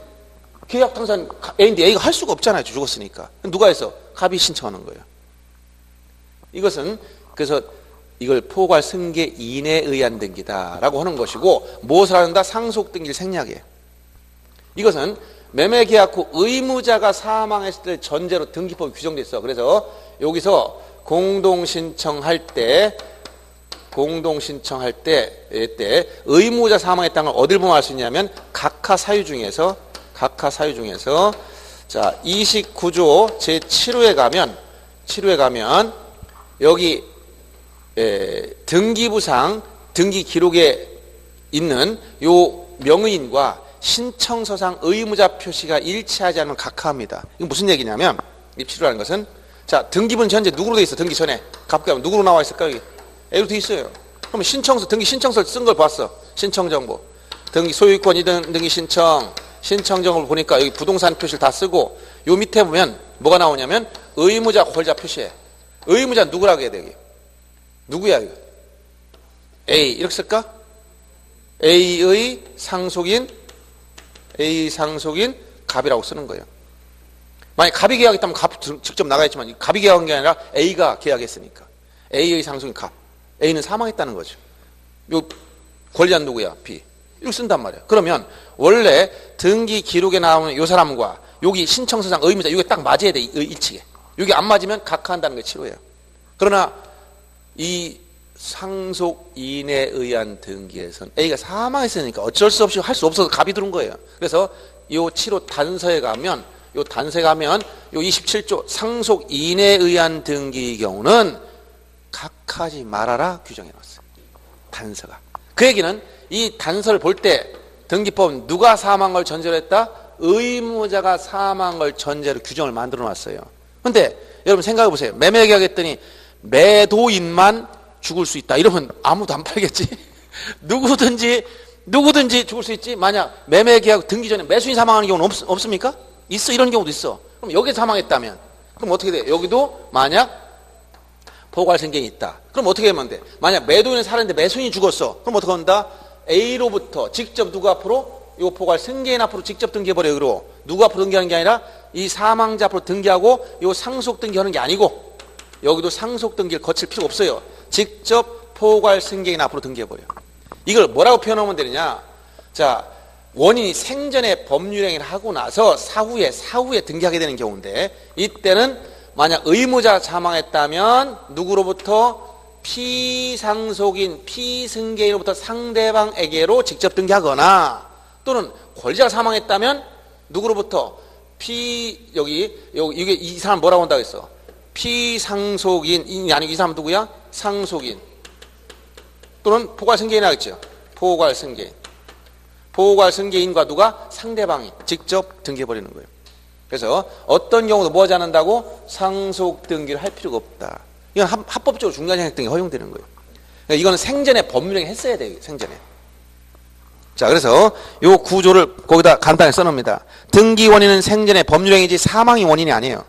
계약 당사자는 A인데 A가 할 수가 없잖아요. 죽었으니까. 누가 해서? 갑이 신청하는 거예요. 이것은 그래서 이걸 포괄 승계인에 의한 등기다라고 하는 것이고 무엇을 하는다? 상속 등기를 생략해요. 이것은 매매 계약 후 의무자가 사망했을 때 전제로 등기법이 규정돼 있어. 그래서 여기서 공동신청할 때 의무자 사망했다는 걸 어딜 보면 알 수 있냐면 각하 사유 중에서 자 29조 제7호에 가면 여기 등기부상 등기 기록에 있는 요 명의인과 신청서상 의무자 표시가 일치하지 않으면 각하합니다. 이건 무슨 얘기냐면 입치료라는 것은 자 등기부는 현재 누구로 돼 있어? 등기 전에 갑자기 하면 누구로 나와 있을까? 여기 A로 돼 있어요. 그러면 등기 신청서를 쓴 걸 봤어. 신청정보 등기 소유권 이전 등기 신청정보를 보니까 여기 부동산 표시를 다 쓰고 요 밑에 보면 뭐가 나오냐면 의무자 권리자 표시해. 의무자 누구라고 해야 돼? 여기 누구야 이거? A 이렇게 쓸까? A의 상속인 갑이라고 쓰는 거예요. 만약 갑이 계약했다면 갑 직접 나가있지만 갑이 계약한 게 아니라 A가 계약했으니까 A의 상속인 갑. A는 사망했다는 거죠. 요 권리자는 누구야? B. 이렇게 쓴단 말이야. 그러면 원래 등기 기록에 나오는 요 사람과 여기 신청서상 의무자 이게 딱 맞아야 돼. 일치게. 이게 안 맞으면 각하한다는 게 치료예요. 그러나 이 상속인에 의한 등기에선 A가 사망했으니까 어쩔 수 없이 할 수 없어서 갑이 들은 거예요. 그래서 요 7호 단서에 가면 요 27조 상속인에 의한 등기의 경우는 각하지 말아라 규정해 놨어요. 단서가. 그 얘기는 이 단서를 볼 때 등기법은 누가 사망한 걸 전제로 했다? 의무자가 사망한 걸 전제로 규정을 만들어 놨어요. 근데 여러분 생각해 보세요. 매매계약 했더니 매도인만 죽을 수 있다. 이러면 아무도 안 팔겠지? 누구든지 죽을 수 있지? 만약 매매계약 등기 전에 매수인 사망하는 경우는 없습니까? 있어. 이런 경우도 있어. 그럼 여기 사망했다면 그럼 어떻게 돼? 여기도 만약 포괄승계인이 있다. 그럼 어떻게 하면 돼? 만약 매도인은 살았는데 매수인이 죽었어. 그럼 어떻게 한다? A로부터 직접 누구 앞으로? 이 포괄승계인 앞으로 직접 등기해버려. 그리고 누구 앞으로 등기하는 게 아니라 이 사망자 앞으로 등기하고 이 상속 등기하는 게 아니고 여기도 상속 등기를 거칠 필요가 없어요. 직접 포괄승계인 앞으로 등기해버려. 이걸 뭐라고 표현하면 되느냐? 자, 원인이 생전에 법률행위를 하고 나서 사후에 등기하게 되는 경우인데 이때는 만약 의무자 사망했다면 누구로부터? 피상속인, 피승계인으로부터 상대방에게로 직접 등기하거나 또는 권리자가 사망했다면 누구로부터? 이게 이 사람 뭐라고 한다고 했어? 피상속인이 아니고 이 사람 누구야? 상속인 또는 포괄승계인이라고 했죠. 포괄승계인과 누가? 상대방이 직접 등기해버리는 거예요. 그래서 어떤 경우도 뭐 하지 않는다고? 상속 등기를 할 필요가 없다. 이건 합법적으로 중간상속 등기 허용되는 거예요. 그러니까 이거는 생전에 법률행위 했어야 돼요. 생전에. 자, 그래서 요 구조를 거기다 간단히 써놓습니다. 등기 원인은 생전에 법률행위지 사망이 원인이 아니에요.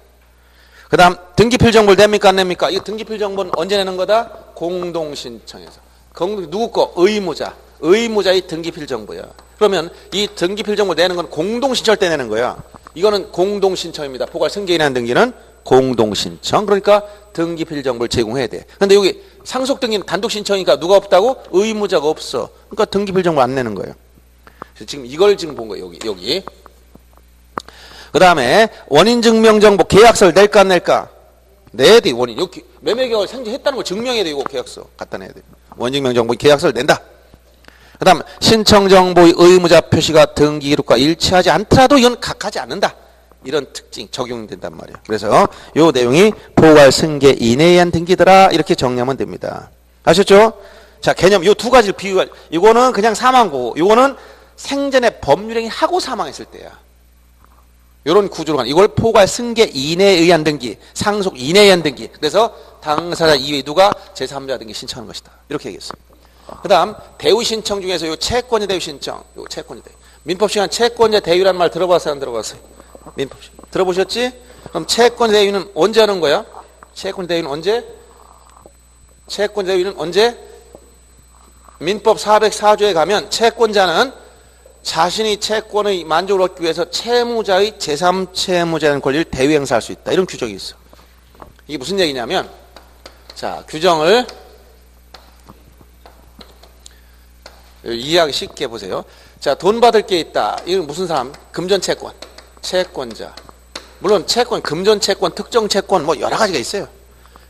그 다음 등기필정보를 냅니까 안 냅니까? 이 등기필정보는 언제 내는 거다? 공동신청에서. 누구 거? 의무자의 등기필정보야. 그러면 이 등기필정보를 내는 건 공동신청 때 내는 거야. 이거는 공동신청입니다. 포괄승계인에 대한 등기는 공동신청. 그러니까 등기필정보를 제공해야 돼. 근데 여기 상속등기는 단독신청이니까 누가 없다고? 의무자가 없어. 그러니까 등기필정보 안 내는 거예요. 지금 이걸 지금 본 거예요. 여기. 그 다음에 원인증명정보 계약서를 낼까 안 낼까? 내야 돼. 원인. 여기 매매계약을 생성했다는 걸 증명해야 돼. 이거 계약서 갖다 내야 돼. 원인증명정보 계약서를 낸다. 그 다음 신청정보의 의무자 표시가 등기기록과 일치하지 않더라도 이건 각하지 않는다. 이런 특징 적용된단 말이에요. 그래서 이 내용이 포괄승계인에 의한 등기더라 이렇게 정리하면 됩니다. 아셨죠? 자, 개념 이 두 가지를 비유할. 이거는 그냥 사망고, 이거는 생전에 법률행위 하고 사망했을 때야. 이런 구조로 가는. 이걸 포괄승계인에 의한 등기, 상속인에 의한 등기. 그래서 당사자 이외 누가 제3자 등기 신청하는 것이다. 이렇게 얘기했어요. 그 다음 대우 신청 중에서 요 채권자 대우 신청, 요 채권자 대우. 민법 시간 채권자 대우라는 말 들어봤어요, 안 들어봤어요? 민법 시간 들어보셨지? 그럼 채권자 대우는 언제 하는 거야? 채권자 대우는 언제? 채권자 대우는 언제? 민법 404조에 가면 채권자는 자신이 채권의 만족을 얻기 위해서 채무자의 제3채무자라는 권리를 대위 행사할 수 있다. 이런 규정이 있어. 이게 무슨 얘기냐면, 자, 규정을 이해하기 쉽게 보세요. 자, 돈 받을 게 있다. 이건 무슨 사람? 금전채권, 채권자. 물론 채권, 금전채권, 특정채권 뭐 여러 가지가 있어요.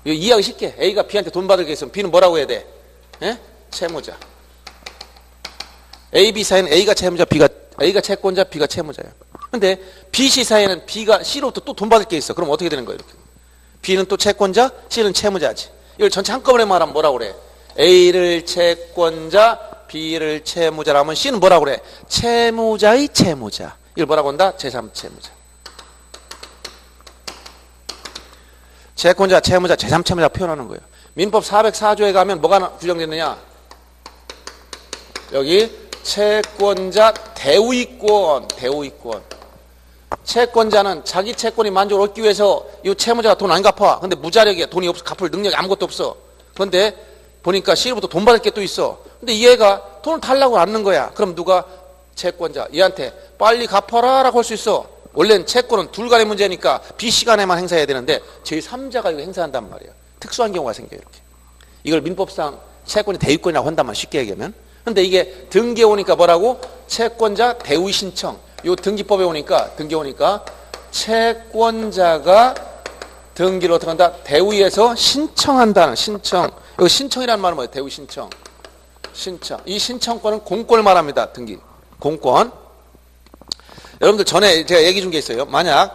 이거 이해하기 쉽게. A가 B한테 돈 받을 게 있으면 B는 뭐라고 해야 돼? 예? 채무자. A, B 사이는 A가 채무자, A가 채권자, B가 채무자예요. 근데 B, C 사이에는 B가 C로부터 또 돈 받을 게 있어. 그럼 어떻게 되는 거예요? 이렇게. B는 또 채권자, C는 채무자지. 이걸 전체 한꺼번에 말하면 뭐라고 그래? A를 채권자, B를 채무자라면 C는 뭐라고 그래? 채무자의 채무자. 이걸 뭐라고 한다? 제3채무자. 채권자, 채무자, 제3채무자 표현하는 거예요. 민법 404조에 가면 뭐가 규정됐느냐? 여기 채권자 대우이권. 채권자는 자기 채권이 만족을 얻기 위해서 이 채무자가 돈 안 갚아. 근데 무자력이야. 돈이 없어. 갚을 능력이 아무것도 없어. 그런데 보니까 C로부터 돈 받을 게 또 있어. 근데 얘가 돈을 달라고 않는 거야. 그럼 누가? 채권자. 얘한테 빨리 갚아라 라고 할 수 있어. 원래는 채권은 둘 간의 문제니까 B 시간에만 행사해야 되는데 제3자가 이거 행사한단 말이야. 특수한 경우가 생겨요. 이렇게. 이걸 민법상 채권이 대위권이라고 한단 말이야. 쉽게 얘기하면. 근데 이게 등기에 오니까 뭐라고? 채권자 대위 신청. 요 등기법에 오니까 채권자가 등기를 어떻게 한다? 대위에서 신청한다는 신청. 여기 신청이라는 말은 뭐예요? 대위 신청. 이 신청권은 공권을 말합니다. 등기. 공권. 여러분들 전에 제가 얘기 준 게 있어요. 만약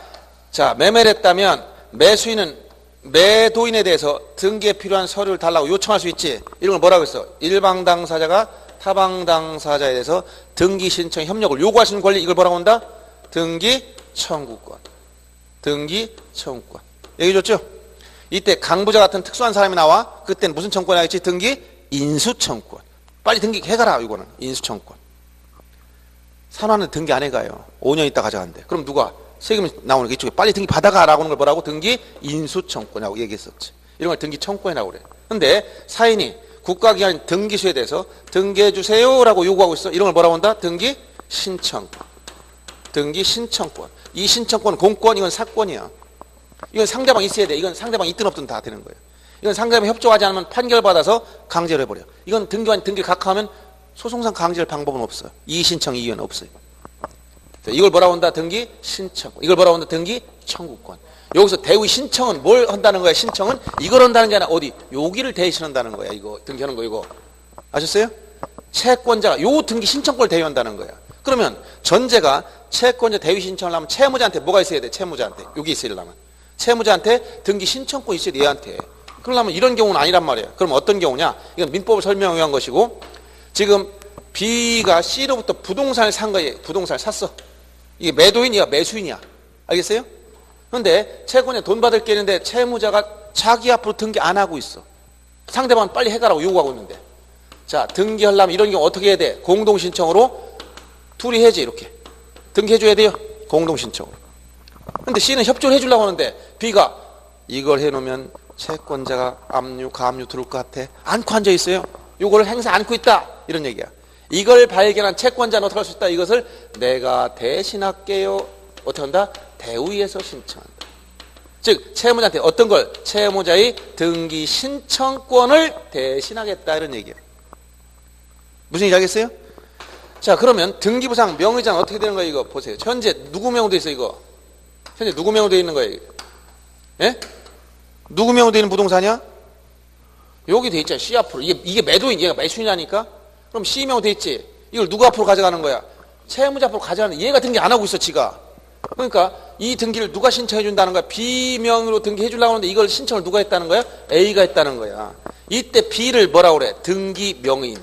자 매매를 했다면 매수인은 매도인에 대해서 등기에 필요한 서류를 달라고 요청할 수 있지. 이런 걸 뭐라고 했어? 일방 당사자가 타방 당사자에 대해서 등기 신청 협력을 요구할 수 있는 권리, 이걸 뭐라고 한다? 등기 청구권. 등기 청구권. 얘기해 줬죠? 이때 강부자 같은 특수한 사람이 나와. 그때는 무슨 청구권이 하겠지? 등기 인수청구권. 빨리 등기 해가라. 이거는 인수청구권. 산화는 등기 안 해가요. 5년 있다 가져간대. 그럼 누가? 세금이 나오는 게 이쪽에 빨리 등기 받아가라고 하는 걸 뭐라고? 등기 인수청구권이라고 얘기했었지. 이런 걸 등기 청구권이라고 그래. 근데 사인이 국가기관 등기소에 대해서 등기해 주세요라고 요구하고 있어. 이런 걸 뭐라고 한다? 등기 신청권. 등기 신청권. 이 신청권은 공권, 이건 사권이야. 이건 상대방 있어야 돼. 이건 상대방 있든 없든 다 되는 거예요. 이건 상대방이 협조하지 않으면 판결받아서 강제로 해버려. 이건 등기관 등기를 각하하면 소송상 강제할 방법은 없어요. 이의신청 이의는 없어요. 이걸 뭐라고 한다? 등기 신청권. 이걸 뭐라고 한다? 등기 청구권. 여기서 대의 신청은 뭘 한다는 거야? 신청은 이걸 한다는 게 아니라 어디? 여기를 대신한다는 거야. 이거 등기하는 거 이거. 아셨어요? 채권자가 요 등기 신청권을 대의한다는 거야. 그러면 전제가 채권자 대의 신청을 하면 채무자한테 뭐가 있어야 돼? 채무자한테. 여기 있으려면. 채무자한테 등기 신청권이 있어야 돼. 얘한테. 그러려면 이런 경우는 아니란 말이에요. 그럼 어떤 경우냐? 이건 민법을 설명을 위한 것이고, 지금 B가 C로부터 부동산을 산 거예요. 부동산을 샀어. 이게 매도인이야? 매수인이야? 알겠어요? 그런데 채권에 돈 받을 게 있는데 채무자가 자기 앞으로 등기 안 하고 있어. 상대방은 빨리 해가라고 요구하고 있는데. 자, 등기하려면 이런 경우 어떻게 해야 돼? 공동신청으로 둘이 해야지. 이렇게 등기해줘야 돼요. 공동신청으로. 근데 C는 협조를 해주려고 하는데 B가 이걸 해놓으면 채권자가 압류, 가압류 들어올 것 같아. 안고 앉아있어요. 요거를 행사 안고 있다. 이런 얘기야. 이걸 발견한 채권자는 어떻게 할 수 있다? 이것을 내가 대신할게요. 어떻게 한다? 대의에서 신청한다. 즉 채무자한테 어떤 걸? 채무자의 등기 신청권을 대신하겠다. 이런 얘기예요. 무슨 얘기 알겠어요? 자, 그러면 등기부상 명의자는 어떻게 되는 거예요? 이거 보세요. 현재 누구 명으로 돼 있어 이거? 현재 누구 명으로 돼 있는 거예요? 예? 누구 명으로 돼 있는 부동산이야? 여기 돼 있잖아. C 앞으로. 이게 매도인, 얘가 매수인이라니까? 그럼 C 명으로 돼 있지. 이걸 누구 앞으로 가져가는 거야? 채무자 앞으로 가져가는. 얘가 등기 안 하고 있어, 지가. 그러니까 이 등기를 누가 신청해 준다는 거야? B 명으로 등기해 주려고 하는데 이걸 신청을 누가 했다는 거야? A가 했다는 거야. 이때 B를 뭐라고 그래? 등기 명의인.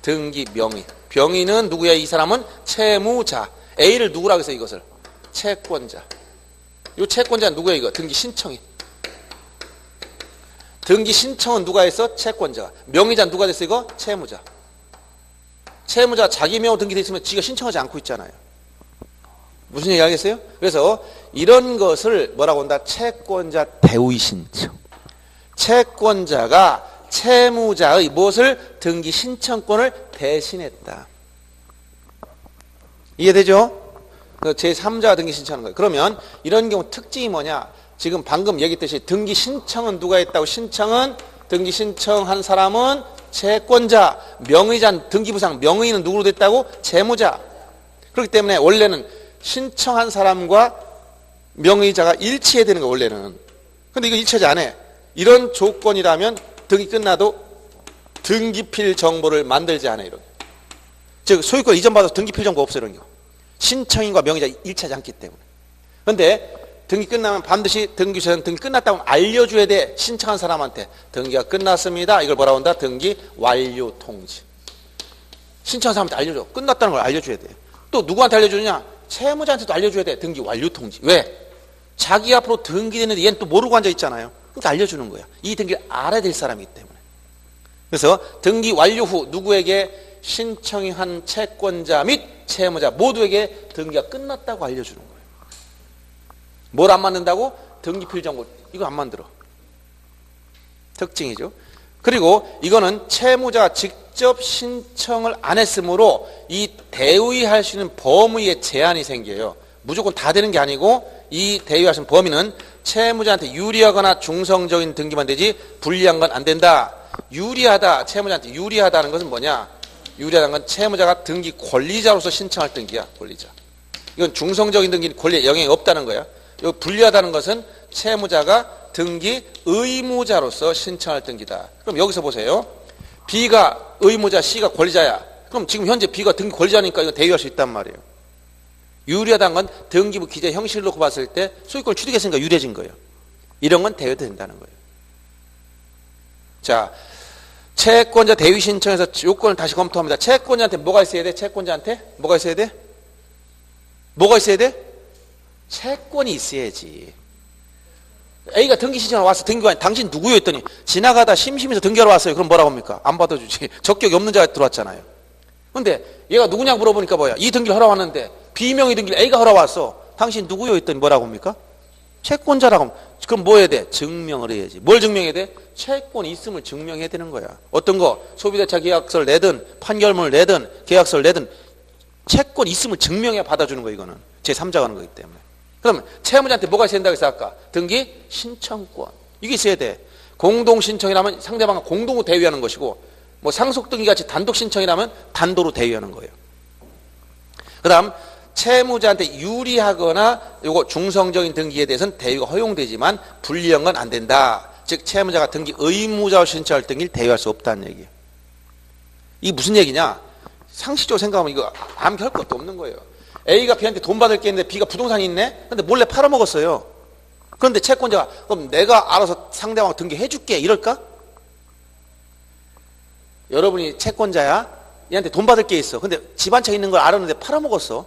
등기 명의. 병인은 누구야? 이 사람은 채무자. A를 누구라고 해서 이것을? 채권자. 이 채권자는 누구야 이거? 등기 신청이. 등기 신청은 누가 했어? 채권자가. 명의자는 누가 됐어 이거? 채무자. 채무자 자기 명으로 등기돼 있으면 지가 신청하지 않고 있잖아요. 무슨 얘기 알겠어요? 그래서 이런 것을 뭐라고 한다? 채권자 대의 신청. 채권자가 채무자의 무엇을? 등기 신청권을 대신했다. 이해되죠? 제3자가 등기 신청하는 거예요. 그러면 이런 경우 특징이 뭐냐? 지금 방금 얘기했듯이 등기 신청은 누가 했다고? 신청은 등기 신청한 사람은 채권자, 명의자, 등기부상 명의는 누구로 됐다고? 채무자. 그렇기 때문에 원래는 신청한 사람과 명의자가 일치해야 되는 거예요. 원래는. 근데 이거 일치하지 않아. 이런 조건이라면 등기 끝나도 등기필 정보를 만들지 않아요. 이런. 즉 소유권 이전받아서 등기필 정보 없어요. 이런 경우. 신청인과 명의자 일치하지 않기 때문에. 그런데 등기 끝나면 반드시 등기소에서는 등기 끝났다고 알려줘야 돼. 신청한 사람한테 등기가 끝났습니다. 이걸 뭐라고 한다? 등기 완료 통지. 신청한 사람한테 알려줘. 끝났다는 걸 알려줘야 돼. 또 누구한테 알려주느냐? 채무자한테도 알려줘야 돼. 등기 완료 통지. 왜? 자기 앞으로 등기되는데 얘는 또 모르고 앉아 있잖아요. 그러니까 알려주는 거야. 이 등기를 알아야 될 사람이기 때문에. 그래서 등기 완료 후 누구에게? 신청이 한 채권자 및 채무자 모두에게 등기가 끝났다고 알려주는 거예요. 뭘 안 만든다고? 등기필 정보. 이거 안 만들어. 특징이죠. 그리고 이거는 채무자가 직접 신청을 안 했으므로 이 대의할 수 있는 범위에 제한이 생겨요. 무조건 다 되는 게 아니고 이 대의할 수 있는 범위는 채무자한테 유리하거나 중성적인 등기만 되지 불리한 건 안 된다. 유리하다. 채무자한테 유리하다는 것은 뭐냐? 유리하다는 건 채무자가 등기 권리자로서 신청할 등기야. 권리자. 이건 중성적인 등기 권리에 영향이 없다는 거야. 이 불리하다는 것은 채무자가 등기 의무자로서 신청할 등기다. 그럼 여기서 보세요. B가 의무자, C가 권리자야. 그럼 지금 현재 B가 등기 권리자니까 이거 대위할 수 있단 말이에요. 유리하다는 건 등기부 기재 형식을 놓고 봤을 때 소유권을 취득했으니까 유리해진 거예요. 이런 건 대여도 된다는 거예요. 자, 채권자 대위 신청에서 요건을 다시 검토합니다. 채권자한테 뭐가 있어야 돼? 채권자한테 뭐가 있어야 돼? 뭐가 있어야 돼? 채권이 있어야지. A가 등기 신청하러 왔어. 등기관이 당신 누구요? 했더니 지나가다 심심해서 등기하러 왔어요. 그럼 뭐라고 합니까? 안 받아주지. 적격이 없는 자가 들어왔잖아요. 근데 얘가 누구냐 물어보니까 뭐야? 이 등기를 하러 왔는데 B명의 등기를 A가 하러 왔어. 당신 누구요? 했더니 뭐라고 합니까? 채권자라고 하면 그럼 뭐 해야 돼? 증명을 해야지. 뭘 증명해야 돼? 채권이 있음을 증명해야 되는 거야. 어떤 거? 소비대차 계약서를 내든 판결문을 내든 계약서를 내든 채권이 있음을 증명해야 받아주는 거야. 이거는 제3자가 하는 거기 때문에. 그러면 채무자한테 뭐가 있어야 된다고 했어 아까? 등기 신청권. 이게 있어야 돼. 공동 신청이라면 상대방과 공동으로 대위하는 것이고 뭐 상속 등기 같이 단독 신청이라면 단도로 대위하는 거예요. 그다음 채무자한테 유리하거나 요거 중성적인 등기에 대해서는 대위가 허용되지만 불리한 건 안 된다. 즉 채무자가 등기 의무자로 신청할 등기를 대위할 수 없다는 얘기예요. 이게 무슨 얘기냐? 상식적으로 생각하면 이거 아무 할 것도 없는 거예요. A가 B한테 돈 받을 게 있는데 B가 부동산이 있네? 근데 몰래 팔아먹었어요. 그런데 채권자가 그럼 내가 알아서 상대방 등기해 줄게 이럴까? 여러분이 채권자야? 얘한테 돈 받을 게 있어. 근데 집 한 채 있는 걸 알았는데 팔아먹었어.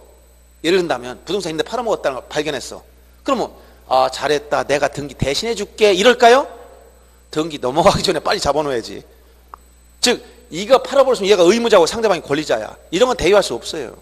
예를 든다면 부동산 있는데 팔아먹었다는 걸 발견했어. 그러면 아 잘했다 내가 등기 대신해 줄게 이럴까요? 등기 넘어가기 전에 빨리 잡아놓아야지. 즉 이거 팔아버렸으면 얘가 의무자고 상대방이 권리자야. 이런 건 대위할 수 없어요.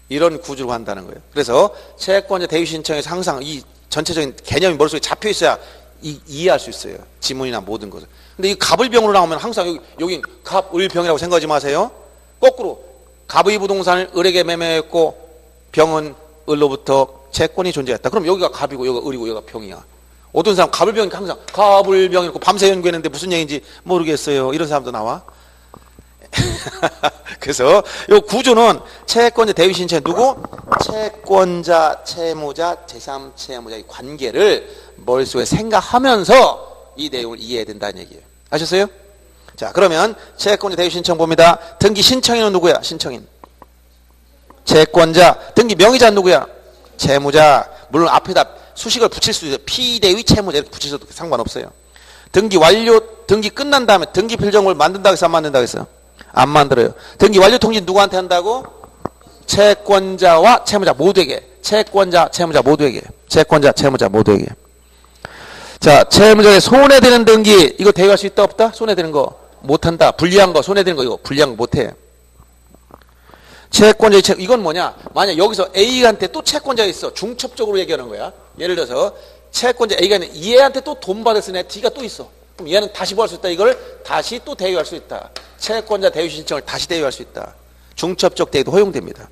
이런 구조로 한다는 거예요. 그래서 채권자 대위 신청에서 항상 이 전체적인 개념이 머릿속에 잡혀 있어야 이해할 수 있어요. 지문이나 모든 것을. 근데 이 갑을병으로 나오면 항상 여긴 갑을병이라고 생각하지 마세요. 거꾸로 갑의 부동산을 을에게 매매했고 병은 을로부터 채권이 존재했다. 그럼 여기가 갑이고 여기가 을이고 여기가 병이야. 어떤 사람 갑을병이니까 항상 갑을병 이렇게 밤새 연구했는데 무슨 얘기인지 모르겠어요. 이런 사람도 나와. 그래서 이 구조는 채권자 대위 신청에 누구? 채권자, 채무자, 제3채무자의 관계를 머릿속에 생각하면서 이 내용을 이해해야 된다는 얘기예요. 아셨어요? 자, 그러면 채권자 대위 신청 봅니다. 등기 신청인은 누구야? 신청인. 채권자. 등기 명의자는 누구야? 채무자. 물론 앞에다 수식을 붙일 수도 있어요. 피대위 채무자 이렇게 붙이셔도 상관없어요. 등기 완료, 등기 끝난 다음에 등기 필정을 만든다고 해서 안 만든다고 했어요? 안 만들어요. 등기 완료 통지 누구한테 한다고? 채권자와 채무자 모두에게. 채권자, 채무자 모두에게. 채권자, 채무자 모두에게. 자, 채무자의 손해되는 등기 이거 대위할 수 있다 없다? 손해되는 거 못한다. 불리한 거 손해되는 거 이거 불리한 거 못해. 채권자의 이건 뭐냐? 만약 여기서 A한테 또 채권자가 있어. 중첩적으로 얘기하는 거야. 예를 들어서 채권자 A가 있는 얘한테 또 돈 받았으니 D가 또 있어. 그럼 얘는 다시 뭐 할 수 있다? 이걸 다시 또 대위할 수 있다. 채권자 대위 신청을 다시 대위할 수 있다. 중첩적 대위도 허용됩니다.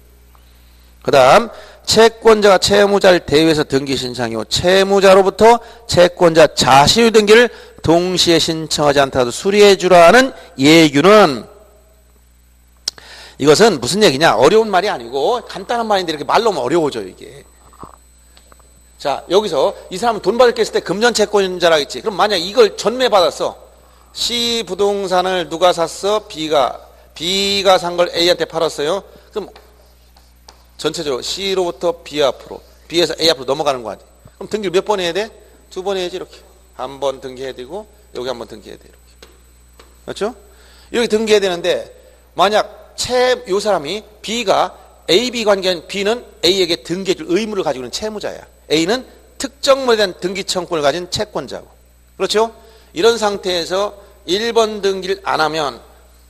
그 다음 채권자가 채무자를 대위해서 등기 신청이고 채무자로부터 채권자 자신의 등기를 동시에 신청하지 않더라도 수리해 주라 하는 예규는 이것은 무슨 얘기냐? 어려운 말이 아니고 간단한 말인데 이렇게 말로 하면 어려워져요 이게. 자, 여기서 이 사람은 돈 받을 게 있을 때 금전 채권자라고 했지. 그럼 만약 이걸 전매 받았어. C 부동산을 누가 샀어? B가 산 걸 A한테 팔았어요. 그럼 전체적으로 C로부터 B 앞으로, B에서 A 앞으로 넘어가는 거 아니야. 그럼 등기를 몇 번 해야 돼? 2번 해야지 이렇게. 한 번 등기해야 되고 여기 한 번 등기해야 돼 이렇게. 그렇죠? 이렇게 등기해야 되는데 만약 요 사람이 B가 AB 관계인 B는 A에게 등기해줄 의무를 가지고 있는 채무자야. A는 특정물에 대한 등기 청구권을 가진 채권자고. 그렇죠? 이런 상태에서 1번 등기를 안 하면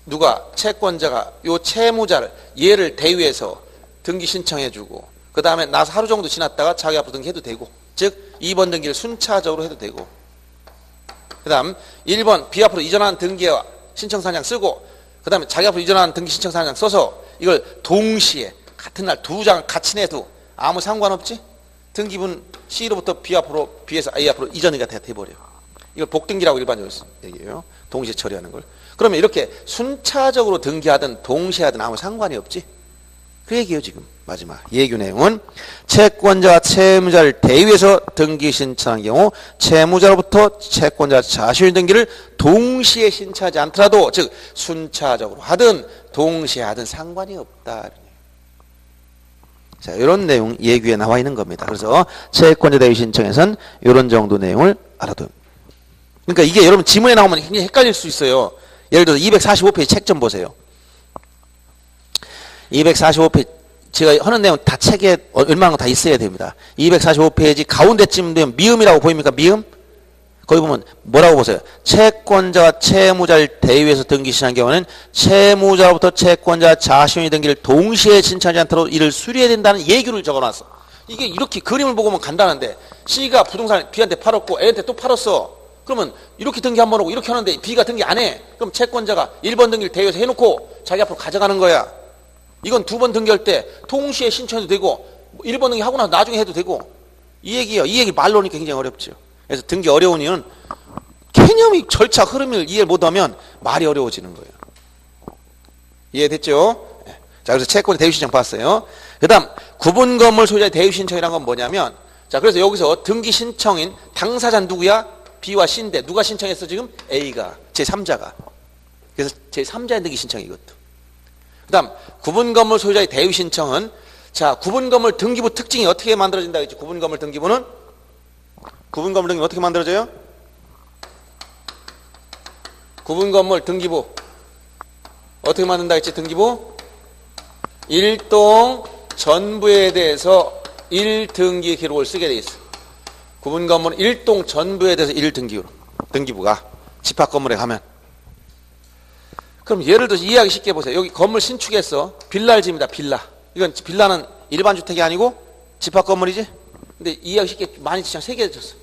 누가? 채권자가 요 채무자를 얘를 대위해서 등기 신청해주고 그 다음에 나서 하루 정도 지났다가 자기 앞으로 등기해도 되고 즉 2번 등기를 순차적으로 해도 되고 그 다음 1번 B 앞으로 이전하는 등기와 신청사항 쓰고 그 다음에 자기 앞으로 이전하는 등기 신청사항 써서 이걸 동시에 같은 날 2장 같이 내도 아무 상관없지? 등기분 C로부터 B 앞으로 B에서 A 앞으로 이전이가 돼버려. 이걸 복등기라고 일반적으로 얘기해요. 동시에 처리하는 걸. 그러면 이렇게 순차적으로 등기하든 동시에 하든 아무 상관이 없지. 그 얘기예요 지금 마지막 예규 내용은 채권자와 채무자를 대위해서 등기 신청한 경우 채무자로부터 채권자 자신의 등기를 동시에 신청하지 않더라도 즉 순차적으로 하든 동시에 하든 상관이 없다. 자, 이런 내용 예규에 나와 있는 겁니다. 그래서 채권자 대위 신청에선 이런 정도 내용을 알아둬요. 그러니까 이게 여러분 지문에 나오면 굉장히 헷갈릴 수 있어요. 예를 들어서 245페이지 책 좀 보세요. 245페이지 제가 하는 내용 다 책에 웬만한 거 다 있어야 됩니다. 245페이지 가운데쯤 되면 미음이라고 보입니까? 미음? 거기 보면 뭐라고 보세요? 채권자가 채무자를 대위해서 등기 신청한 경우는 채무자로부터 채권자 자신의 등기를 동시에 신청하지 않도록 이를 수리해야 된다는 예규를 적어놨어. 이게 이렇게 그림을 보고 보면 간단한데 C가 부동산을 B한테 팔았고 A한테 또 팔았어. 그러면 이렇게 등기 한 번 하고 이렇게 하는데 B가 등기 안 해. 그럼 채권자가 1번 등기를 대위해서 해놓고 자기 앞으로 가져가는 거야. 이건 2번 등기할 때 동시에 신청해도 되고 1번 등기 하고 나서 나중에 해도 되고 이 얘기예요. 이 얘기 말로 하니까 굉장히 어렵죠. 그래서 등기 어려운 이유는 개념이 절차 흐름을 이해 못하면 말이 어려워지는 거예요. 이해됐죠? 자, 그래서 채권의 대위 신청 봤어요. 그 다음 구분 건물 소유자의 대위 신청이란 건 뭐냐면, 자, 그래서 여기서 등기 신청인 당사자는 누구야? B와 C인데 누가 신청했어 지금? A가, 제3자가. 그래서 제3자의 등기 신청 이것도. 그 다음 구분 건물 소유자의 대위 신청은, 자, 구분 건물 등기부 특징이 어떻게 만들어진다 했지? 구분 건물 등기부는 구분 건물 등기부 어떻게 만들어져요? 구분 건물 등기부 어떻게 만든다 했지? 등기부 일동 전부에 대해서 1등기 기록을 쓰게 돼 있어. 구분 건물 일동 전부에 대해서 1등기로 등기부가 집합 건물에 가면. 그럼 예를 들어서 이해하기 쉽게 보세요. 여기 건물 신축했어. 빌라를 집니다. 빌라. 이건 빌라는 일반 주택이 아니고 집합 건물이지. 근데 이해하기 쉽게 많이 그냥 3개 줬어.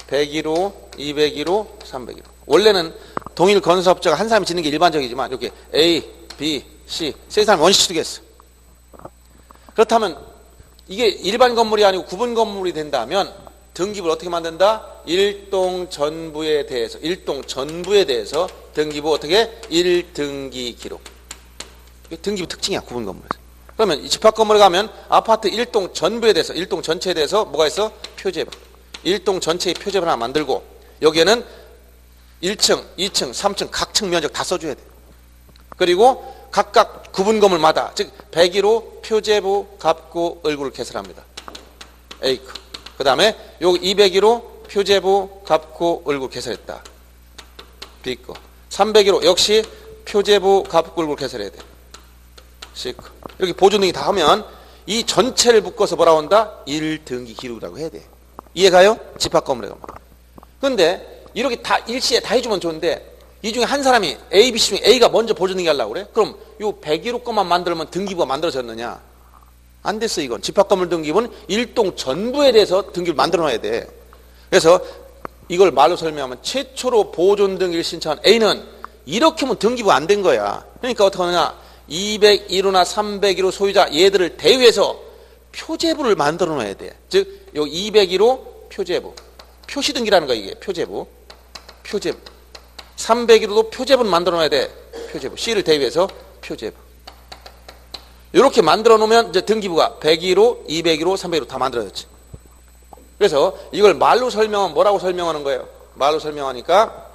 101호, 201호, 301호. 원래는 동일 건설업자가 한 사람이 짓는 게 일반적이지만 이렇게 A, B, C 세 사람이 원시 취득했어. 그렇다면 이게 일반 건물이 아니고 구분 건물이 된다면 등기부를 어떻게 만든다? 일동 전부에 대해서 등기부 어떻게? 1등기 기록. 이게 등기부 특징이야, 구분 건물에서. 그러면 이 집합 건물에 가면 아파트 일동 전부에 대해서, 일동 전체에 대해서 뭐가 있어? 표제부. 일동 전체의 표제부 하나 만들고 여기에는 1층, 2층, 3층 각 층 면적 다 써줘야 돼. 그리고 각각 구분 건물마다, 즉 101호 표제부 갑구 을구를 개설합니다. A급. 그 다음에 여기 201호 표제부 갑구 을구 개설했다. B급. 301호 역시 표제부 갑구 을구를 개설해야 돼. C급. 이렇게 보존 등기 다 하면 이 전체를 묶어서 뭐라고 한다? 1등기 기록이라고 해야 돼. 이해가요? 집합 건물에 가면. 그런데 이렇게 다 일시에 다 해주면 좋은데 이 중에 한 사람이 A, B, C 중에 A가 먼저 보존 등기 하려고 그래? 그럼 요 101호 것만 만들면 등기부가 만들어졌느냐? 안 됐어. 이건 집합 건물 등기부는 일동 전부에 대해서 등기를 만들어 놔야 돼. 그래서 이걸 말로 설명하면 최초로 보존 등기를 신청한 A는 이렇게 하면 등기부가 안 된 거야. 그러니까 어떻게 하느냐? 201호나 301호 소유자 얘들을 대위해서 표제부를 만들어 놔야 돼. 즉, 요 201호 표제부. 표시 등기라는 거야, 이게. 표제부. 301호도 표제부는 만들어 놔야 돼. 표제부. C를 대위해서 표제부. 이렇게 만들어 놓으면 이제 등기부가 101호, 201호, 301호 다 만들어졌지. 그래서 이걸 말로 설명하면 뭐라고 설명하는 거예요? 말로 설명하니까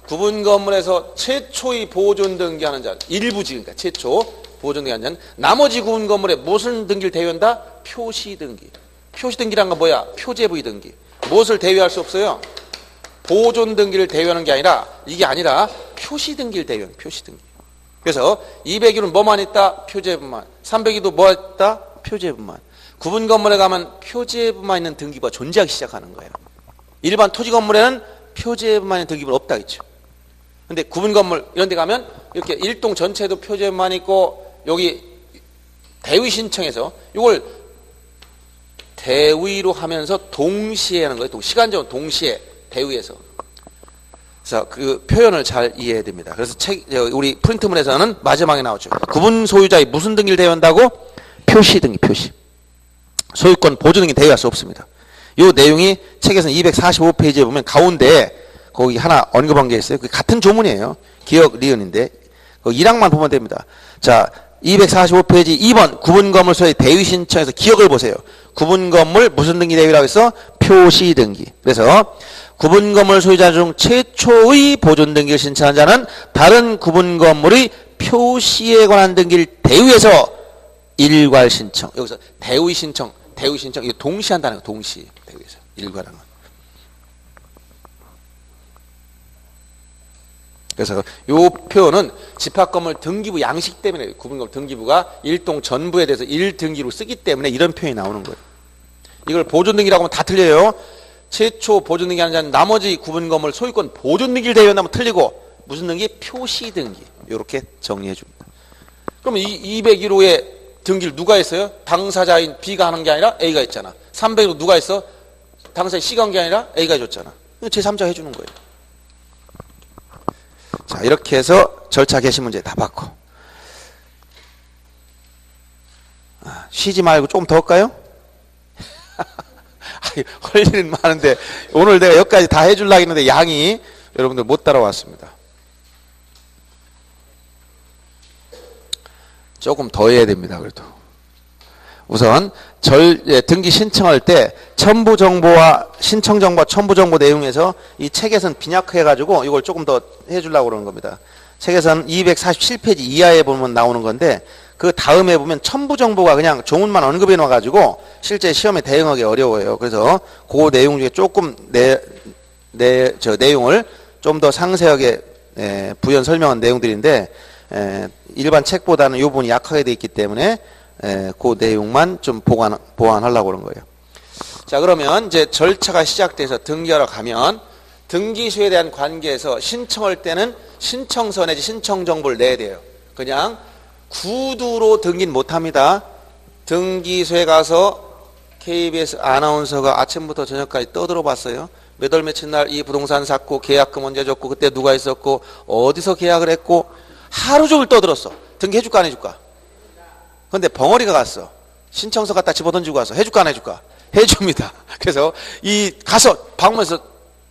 구분 건물에서 최초의 보존 등기하는 자, 일부지, 그러니까 최초 보존 등기하는 자는 나머지 구분 건물에 무슨 등기를 대위한다? 표시 등기. 표시 등기란 건 뭐야? 표제부의 등기. 무엇을 대위할 수 없어요? 보존 등기를 대위하는 게 아니라, 이게 아니라 표시 등기를 대위하는 표시 등기. 그래서 201호는 뭐만 있다? 표제부만. 302도 뭐 있다? 표제부만. 구분 건물에 가면 표제부만 있는 등기부가 존재하기 시작하는 거예요. 일반 토지 건물에는 표제부만 있는 등기부는 없다 했죠. 근데 구분 건물 이런 데 가면 이렇게 일동 전체도 표제부만 있고 여기 대위 신청해서 이걸 대위로 하면서 동시에 하는 거예요. 시간적으로 동시에 대위해서. 그래서 그 표현을 잘 이해해야 됩니다. 그래서 우리 프린트문에서는 마지막에 나오죠. 구분 소유자의 무슨 등기를 대위한다고? 표시 등기, 표시. 소유권 보존 등기 대위할 수 없습니다. 이 내용이 책에서는 245페이지에 보면 가운데 거기 하나 언급한 게 있어요. 같은 조문이에요. 기억 리은인데 1항만 보면 됩니다. 자, 245페이지 2번 구분 건물 소유의 대위 신청에서 기억을 보세요. 구분 건물 무슨 등기 대위라고 해서 표시 등기. 그래서 구분 건물 소유자 중 최초의 보존 등기를 신청한 자는 다른 구분 건물의 표시에 관한 등기를 대위해서 일괄 신청. 여기서 대의 신청, 이거 동시에 한다는 거, 동시에. 대의에서. 일괄하는 거. 그래서 요 표현은 집합건물 등기부 양식 때문에 구분건물 등기부가 일동 전부에 대해서 1등기로 쓰기 때문에 이런 표현이 나오는 거예요. 이걸 보존등기라고 하면 다 틀려요. 최초 보존등기 하는 자는 나머지 구분건물 소유권 보존등기를 대여한다면 틀리고 무슨 등기? 표시등기. 이렇게 정리해 줍니다. 그러면 이 201호의 등기를 누가 했어요? 당사자인 B가 하는 게 아니라 A가 했잖아. 301호 누가 했어? 당사자인 C가 한 게 아니라 A가 해줬잖아. 제3자가 해주는 거예요. 자, 이렇게 해서 절차 개시 문제 다 봤고. 쉬지 말고 조금 더 할까요? 할 일은 많은데 오늘 내가 여기까지 다 해주려고 했는데 양이 여러분들 못 따라왔습니다. 조금 더 해야 됩니다. 그래도 우선 등기 신청할 때 첨부정보와 신청정보와 첨부정보 내용에서 이 책에서는 빈약해가지고 이걸 조금 더 해주려고 그러는 겁니다. 책에서는 247페이지 이하에 보면 나오는 건데 그 다음에 보면 첨부정보가 그냥 조문만 언급해 놔가지고 실제 시험에 대응하기 어려워요. 그래서 그 내용 중에 조금 내용을 좀 더 상세하게 부연 설명한 내용들인데 일반 책보다는 이 부분이 약하게 되어 있기 때문에 그 내용만 좀 보완하려고 그런 거예요. 자, 그러면 이제 절차가 시작돼서 등기하러 가면 등기소에 대한 관계에서 신청할 때는 신청서 내지 신청정보를 내야 돼요. 그냥 구두로 등기는 못합니다. 등기소에 가서 KBS 아나운서가 아침부터 저녁까지 떠들어 봤어요. 몇 월 며칠 날 이 부동산 샀고 계약금 언제 줬고 그때 누가 있었고 어디서 계약을 했고 하루 종일 떠들었어. 등기해줄까 안 해줄까? 근데 벙어리가 갔어. 신청서 갖다 집어던지고 가서 해줄까 안 해줄까? 해줍니다. 그래서 가서 방문해서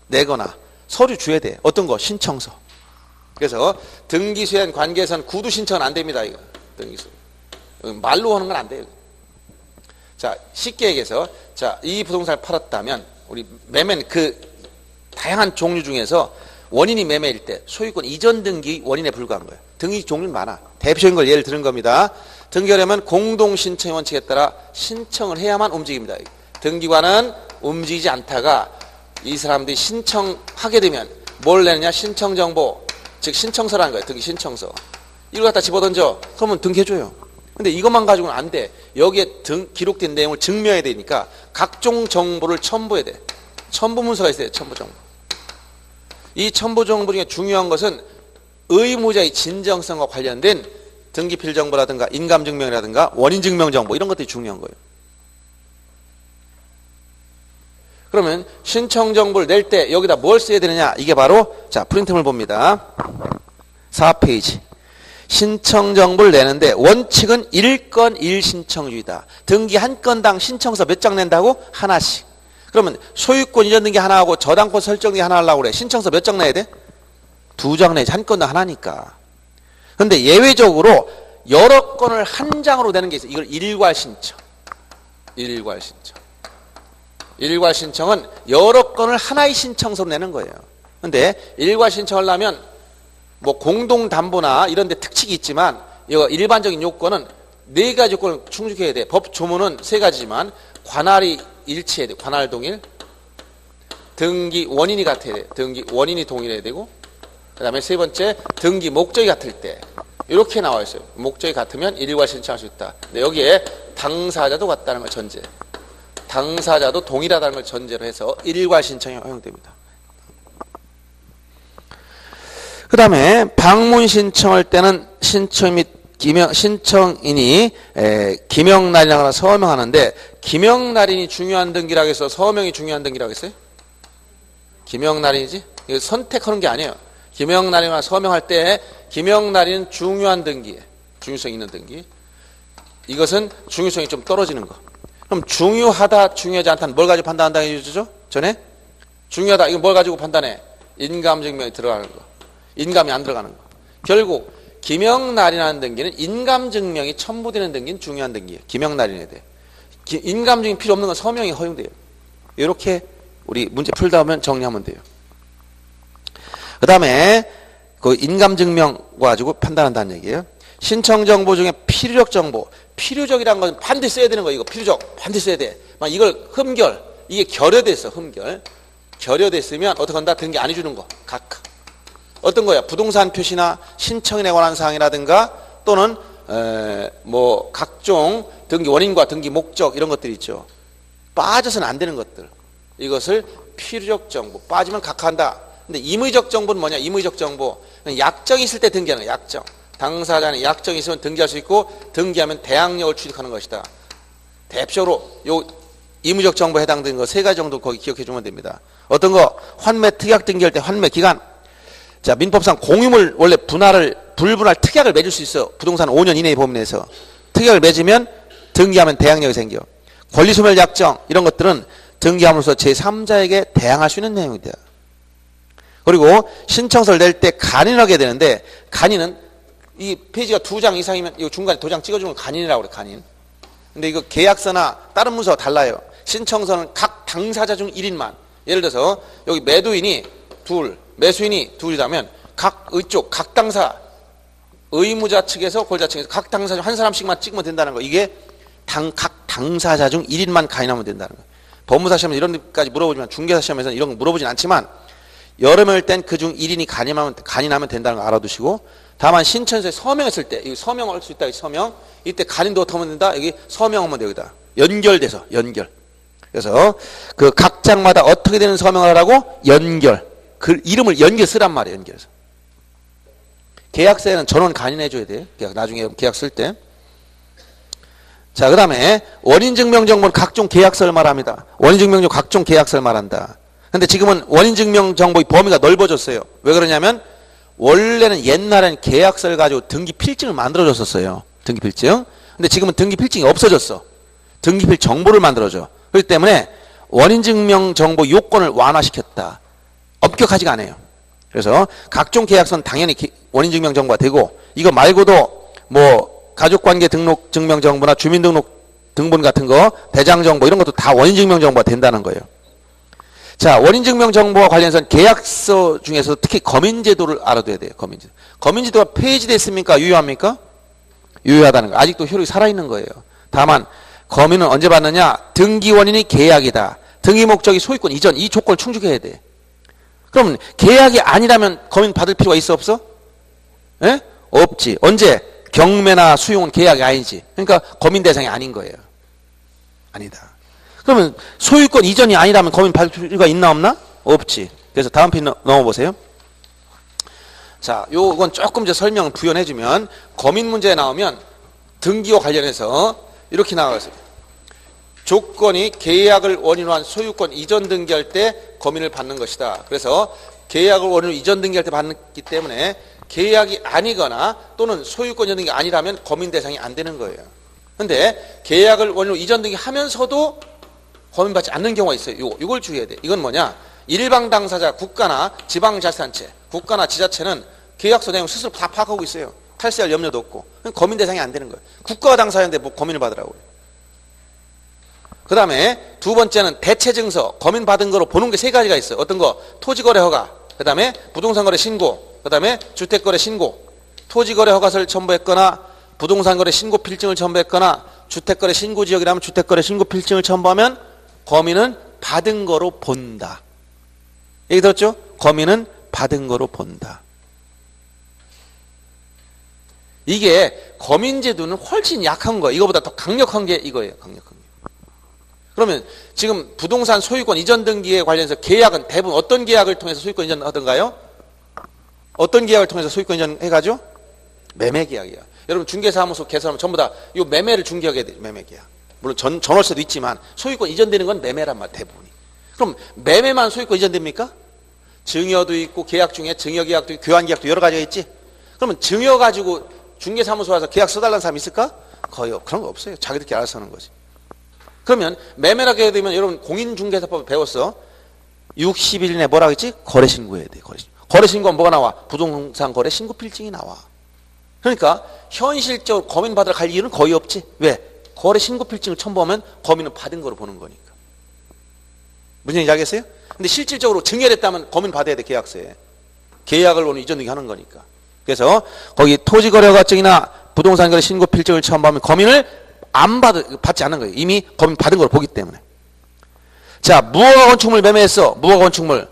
내거나 서류 줘야 돼. 어떤 거? 신청서. 그래서 등기소에 대한 관계에서는 구두 신청은 안 됩니다. 이거 등기소. 말로 하는 건 안 돼요. 자, 쉽게 얘기해서 이 부동산을 팔았다면 우리 매매는 그 다양한 종류 중에서 원인이 매매일 때 소유권 이전 등기 원인에 불과한 거예요. 등기 종류는 많아. 대표적인 걸 예를 들은 겁니다. 등기하려면 공동신청의 원칙에 따라 신청을 해야만 움직입니다. 등기관은 움직이지 않다가 이 사람들이 신청하게 되면 뭘 내느냐? 신청정보, 즉 신청서라는 거예요. 등기 신청서. 이걸 갖다 집어던져. 그러면 등기해줘요. 근데 이것만 가지고는 안 돼. 여기에 기록된 내용을 증명해야 되니까 각종 정보를 첨부해야 돼. 첨부문서가 있어요. 첨부정보. 이 첨부정보 중에 중요한 것은 의무자의 진정성과 관련된 등기필정보라든가 인감증명이라든가 원인증명정보 이런 것들이 중요한 거예요. 그러면 신청정보를 낼 때 여기다 뭘 써야 되느냐? 이게 바로 프린트물 봅니다. 4페이지. 신청정보를 내는데 원칙은 1건 1신청주의다. 등기 한 건당 신청서 몇 장 낸다고? 하나씩. 그러면 소유권 이전 등기 하나 하고 저당권 설정 등기 하나 하려고 그래. 신청서 몇 장 내야 돼? 2장 내지 한 건당 하나니까. 그런데 예외적으로 여러 건을 한 장으로 내는 게 있어요. 이걸 일괄 신청. 일괄 신청. 일괄 신청은 여러 건을 하나의 신청서로 내는 거예요. 그런데 일괄 신청을 하려면 뭐 공동담보나 이런 데 특칙이 있지만 이거 일반적인 요건은 4가지 요건을 충족해야 돼. 법 조문은 3가지지만 관할이 일치해야 돼. 관할 동일. 등기 원인이 같아야 돼. 등기 원인이 동일해야 되고 그 다음에 3번째 등기 목적이 같을 때 이렇게 나와 있어요. 목적이 같으면 일괄 신청할 수 있다. 근데 여기에 당사자도 같다는 걸 전제. 당사자도 동일하다는 걸 전제로 해서 일괄 신청이 허용됩니다. 그 다음에 방문 신청할 때는 신청 및 신청인이 기명날인하거나 서명하는데 기명날인이 중요한 등기라고 해서 서명이 중요한 등기라고 했어요? 기명날인이지? 이거 선택하는 게 아니에요. 기명날인이나 서명할 때 기명날인은 중요한 등기예요. 중요성 있는 등기. 이것은 중요성이 좀 떨어지는 거. 그럼 중요하다, 중요하지 않다는 뭘 가지고 판단한다고 해주죠? 전에? 중요하다, 이거 뭘 가지고 판단해? 인감증명이 들어가는 거. 인감이 안 들어가는 거. 결국 기명날인하는 등기는 인감증명이 첨부되는 등기는 중요한 등기예요. 기명날인에 대해. 인감증이 필요 없는 건 서명이 허용돼요. 이렇게 우리 문제 풀다 보면 정리하면 돼요. 그 다음에 그 인감증명 가지고 판단한다는 얘기예요. 신청 정보 중에 필요적 정보. 필요적이라는 건 반드시 써야 되는 거예요. 이거 필요적. 반드시 써야 돼. 막 이걸 흠결. 이게 결여됐어. 흠결. 결여됐으면 어떻게 한다? 등기 안 해주는 거. 각하. 어떤 거야? 부동산 표시나 신청인에 관한 사항이라든가 또는 뭐 각종 등기 원인과 등기 목적 이런 것들이 있죠. 빠져서는 안 되는 것들. 이것을 필요적 정보. 빠지면 각하한다. 근데 임의적 정보는 뭐냐? 임의적 정보. 약정이 있을 때 등기하는 거야. 약정. 당사자는 약정이 있으면 등기할 수 있고 등기하면 대항력을 취득하는 것이다. 대표적으로 요 임의적 정보에 해당되는 거 세 가지 정도 거기 기억해 주면 됩니다. 어떤 거? 환매 특약 등기할 때 환매 기간. 자, 민법상 공유물 원래 불분할 특약을 맺을 수 있어. 부동산 5년 이내의 범위 내에서. 특약을 맺으면 등기하면 대항력이 생겨. 권리소멸 약정 이런 것들은 등기함으로써 제3자에게 대항할 수 있는 내용이다. 그리고 신청서를 낼 때 간인을 하게 되는데 간인은 이 페이지가 2장 이상이면 이 중간에 도장 찍어주는 걸 간인이라고 그래. 간인. 근데 이거 계약서나 다른 문서와 달라요. 신청서는 각 당사자 중 1인만. 예를 들어서 여기 매도인이 둘, 매수인이 둘이라면 각 의쪽, 각 당사, 의무자 측에서 권리자 측에서 각 당사자 중 한 사람씩만 찍으면 된다는 거. 이게 각 당사자 중 1인만 간인하면 된다는 거. 법무사 시험에서 이런 것까지 물어보지만 중개사 시험에서는 이런 거 물어보진 않지만 여러 명일 땐 그중 1인이 간인하면 된다는 거 알아두시고 다만 신청서에 서명했을 때 여기 서명할 수 있다. 서명. 이때 간인도 어떻게 하면 된다? 여기 서명하면 돼. 여기다. 연결돼서 연결. 그래서 그 각 장마다 어떻게 되는 서명을 하라고? 연결. 그 이름을 연결 쓰란 말이에요. 연결해서. 계약서에는 전원 간인해줘야 돼요. 나중에 계약 쓸 때. 자, 그 다음에 원인증명정보는 각종 계약서를 말합니다. 원인증명정보 각종 계약서를 말한다. 근데 지금은 원인증명정보의 범위가 넓어졌어요. 왜 그러냐면 원래는 옛날에는 계약서를 가지고 등기필증을 만들어줬었어요. 등기필증. 근데 지금은 등기필증이 없어졌어. 등기필 정보를 만들어줘. 그렇기 때문에 원인증명정보 요건을 완화시켰다. 엄격하지가 않아요. 그래서 각종 계약서는 당연히 원인증명정보가 되고 이거 말고도 뭐 가족관계 등록 증명정보나 주민등록 등본 같은 거 대장정보 이런 것도 다 원인증명정보가 된다는 거예요. 자, 원인증명정보와 관련해서는 계약서 중에서 특히 검인제도를 알아둬야 돼요. 검인제도. 검인제도가 폐지됐습니까? 유효합니까? 유효하다는 거. 아직도 효력이 살아있는 거예요. 다만 검인은 언제 받느냐? 등기 원인이 계약이다. 등기 목적이 소유권 이전 이 조건을 충족해야 돼. 그럼 계약이 아니라면 검인 받을 필요가 있어 없어? 예? 없지. 언제? 경매나 수용은 계약이 아니지. 그러니까 검인 대상이 아닌 거예요. 아니다. 그러면 소유권 이전이 아니라면 검인 받을 필요가 있나 없나? 없지. 그래서 다음 페이지 넘어보세요. 자, 요건 조금 이제 설명을 부연해주면 검인 문제에 나오면 등기와 관련해서 이렇게 나와서 조건이 계약을 원인으로 한 소유권 이전 등기할 때 검인을 받는 것이다. 그래서 계약을 원인으로 이전 등기할 때 받기 때문에 계약이 아니거나 또는 소유권 이전 등기 아니라면 검인 대상이 안 되는 거예요. 근데 계약을 원인으로 이전 등기하면서도 검인받지 않는 경우가 있어요. 이걸 주의해야 돼. 이건 뭐냐? 일방 당사자 국가나 지방자치단체, 국가나 지자체는 계약서 내용 스스로 다 파악하고 있어요. 탈세할 염려도 없고. 검인 대상이 안 되는 거예요. 국가가 당사자인데 뭐 검인을 받으라고요. 그 다음에 두 번째는 대체증서, 검인 받은 거로 보는 게 세 가지가 있어요. 어떤 거? 토지거래 허가, 그 다음에 부동산거래 신고, 그 다음에 주택거래 신고. 토지거래 허가서를 첨부했거나 부동산거래 신고 필증을 첨부했거나 주택거래 신고지역이라면 주택거래 신고 필증을 첨부하면 검인은 받은 거로 본다. 얘기 들었죠? 검인은 받은 거로 본다. 이게 검인제도는 훨씬 약한 거예요. 이거보다 더 강력한 게 이거예요. 강력한 게. 그러면 지금 부동산 소유권 이전 등기에 관련해서 계약은 대부분 어떤 계약을 통해서 소유권 이전 하던가요? 어떤 계약을 통해서 소유권 이전 해가죠? 매매 계약이야. 여러분 중개사무소 개설하면 전부 다 이 매매를 중개하게 돼요. 매매 계약. 물론 전월세도 있지만 소유권 이전되는 건 매매란 말 대부분이. 그럼 매매만 소유권 이전됩니까? 증여도 있고 계약 중에 증여 계약도 있고 교환 계약도 여러 가지가 있지. 그러면 증여 가지고 중개사무소 와서 계약 써달라는 사람 있을까? 거의 그런 거 없어요. 자기들끼리 알아서 하는 거지. 그러면 매매라고 해야 되면 여러분 공인중개사법 배웠어. 60일 내에 뭐라고 했지? 거래신고해야 돼. 거래신고하면 뭐가 나와? 부동산 거래 신고 필증이 나와. 그러니까 현실적으로 검인 받으러 갈 이유는 거의 없지. 왜? 거래 신고 필증을 첨부하면 검인은 받은 거로 보는 거니까. 무슨 얘기인지 알겠어요? 근데 실질적으로 증여됐다면 검인 받아야 돼. 계약서에. 계약을 오늘 이전 등기 하는 거니까. 그래서 거기 토지거래허가증이나 부동산 거래 신고 필증을 첨부하면 검인을 받지 않는 거예요. 이미 검인 받은 걸 보기 때문에. 자, 무허가 건축물 매매했어. 무허가 건축물.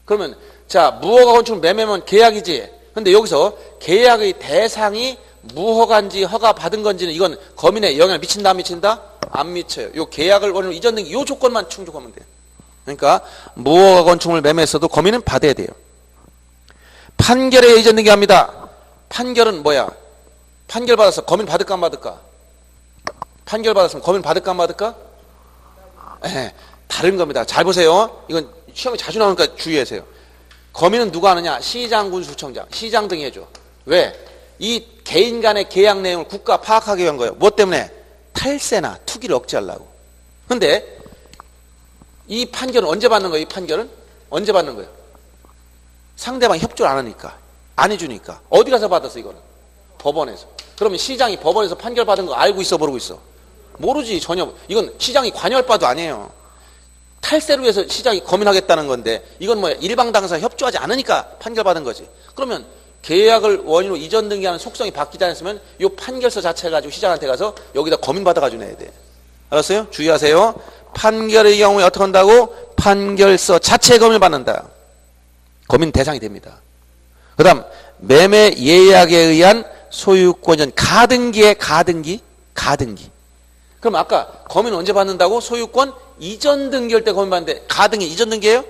그러면 자, 무허가 건축물 매매면 계약이지. 근데 여기서 계약의 대상이 무허가인지 허가 받은 건지는 이건 검인에 영향을 미친다 안 미친다? 안 미쳐요. 요 계약을 원으로 이전 등기 요 조건만 충족하면 돼요. 그러니까 무허가 건축물 매매했어도 검인은 받아야 돼요. 판결에 이전 등기합니다. 판결은 뭐야? 판결 받아서 검인 받을까 안 받을까? 판결 받았으면 검인 받을까 안 받을까? 네, 다른 겁니다. 잘 보세요. 이건 시험에 자주 나오니까 주의하세요. 검인은 누가 하느냐? 시장, 군수청장, 시장 등이 해줘. 왜? 이 개인 간의 계약 내용을 국가 파악하게 한 거예요. 뭐 때문에? 탈세나 투기를 억제하려고. 근데 이 판결은 언제 받는 거예요? 이 판결은? 언제 받는 거예요? 상대방이 협조를 안 하니까. 안 해주니까. 어디 가서 받았어 이거는? 법원에서. 그러면 시장이 법원에서 판결 받은 거 알고 있어 모르고 있어? 모르지 전혀. 이건 시장이 관여할 바도 아니에요. 탈세를 위해서 시장이 검인하겠다는 건데 이건 뭐야? 일방당사 협조하지 않으니까 판결 받은 거지. 그러면 계약을 원인으로 이전 등기하는 속성이 바뀌지 않았으면 이 판결서 자체 가지고 시장한테 가서 여기다 검인 받아가지고 내야 돼. 알았어요? 주의하세요. 판결의 경우에 어떻게 한다고? 판결서 자체 검인을 받는다. 검인 대상이 됩니다. 그 다음 매매 예약에 의한 소유권전 가등기의 가등기. 그럼 아까 검인 언제 받는다고? 소유권 이전 등기할 때 검인 받는데 가등기 이전 등기예요?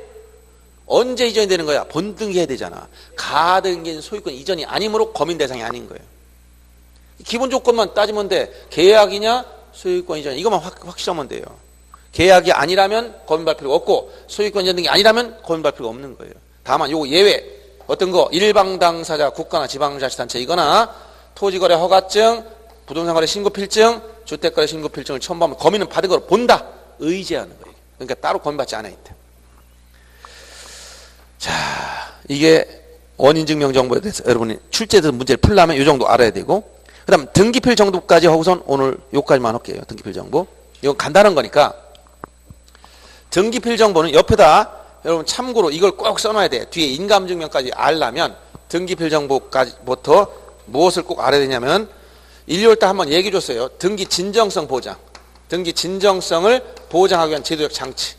언제 이전이 되는 거야? 본등기해야 되잖아. 가등기는 소유권 이전이 아니므로 검인 대상이 아닌 거예요. 기본 조건만 따지면 돼. 계약이냐 소유권 이전 이것만 확실하면 돼요. 계약이 아니라면 검인 받을 필요가 없고 소유권 이전 등이 아니라면 검인 받을 필요가 없는 거예요. 다만 요거 예외 어떤 거? 일방 당사자 국가나 지방자치단체이거나 토지거래 허가증, 부동산거래 신고필증, 주택거래 신고필증을 첨부하면 검인은 받은 걸 본다. 의지하는 거예요. 그러니까 따로 검인받지 않아야 돼. 자, 이게 원인증명정보에 대해서 여러분이 출제에서 문제를 풀려면 이 정도 알아야 되고 그 다음 등기필 정보까지 하고선 오늘 요까지만 할게요. 등기필 정보. 이건 간단한 거니까 등기필 정보는 옆에다 여러분 참고로 이걸 꼭 써놔야 돼. 뒤에 인감증명까지 알려면 등기필 정보까지부터 무엇을 꼭 알아야 되냐면 1.6월 달 한번 얘기해 줬어요. 등기 진정성 보장. 등기 진정성을 보장하기 위한 제도적 장치.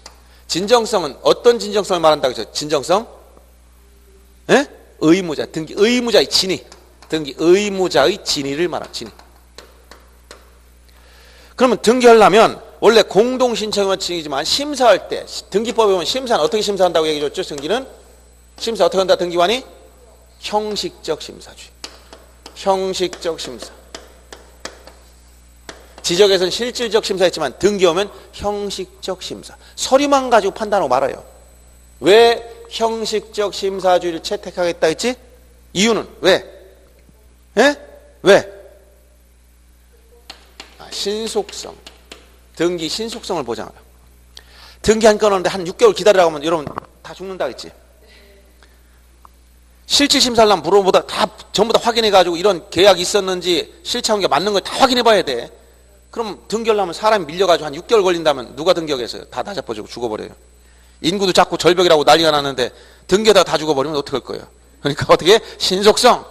진정성은 어떤 진정성을 말한다고 했죠? 진정성? 예? 의무자. 등기 의무자의 진위. 등기 의무자의 진위를 말하는 진위. 그러면 등기하려면 원래 공동신청의 원칙이지만 심사할 때 등기법에 보면 심사는 어떻게 심사한다고 얘기해 줬죠? 등기는? 심사 어떻게 한다? 등기관이? 형식적 심사주의. 형식적 심사. 지적에서는 실질적 심사했지만 등기 오면 형식적 심사. 서류만 가지고 판단하고 말아요. 왜 형식적 심사주의를 채택하겠다 했지? 이유는 왜? 예? 왜? 신속성. 등기 신속성을 보장하라. 등기 한 건 오는데 한 6개월 기다리라고 하면 여러분 다 죽는다 했지? 실질심사하려면 물어보다 다 전부 다 확인해가지고 이런 계약이 있었는지 실체한 게 맞는 걸 다 확인해봐야 돼. 그럼 등기하려면 사람이 밀려가지고 한 6개월 걸린다면 누가 등기하겠어요? 다 잡아주고 죽어버려요. 인구도 작고 절벽이라고 난리가 나는데 등기하다가 다 죽어버리면 어떡할 거예요? 그러니까 어떻게? 신속성.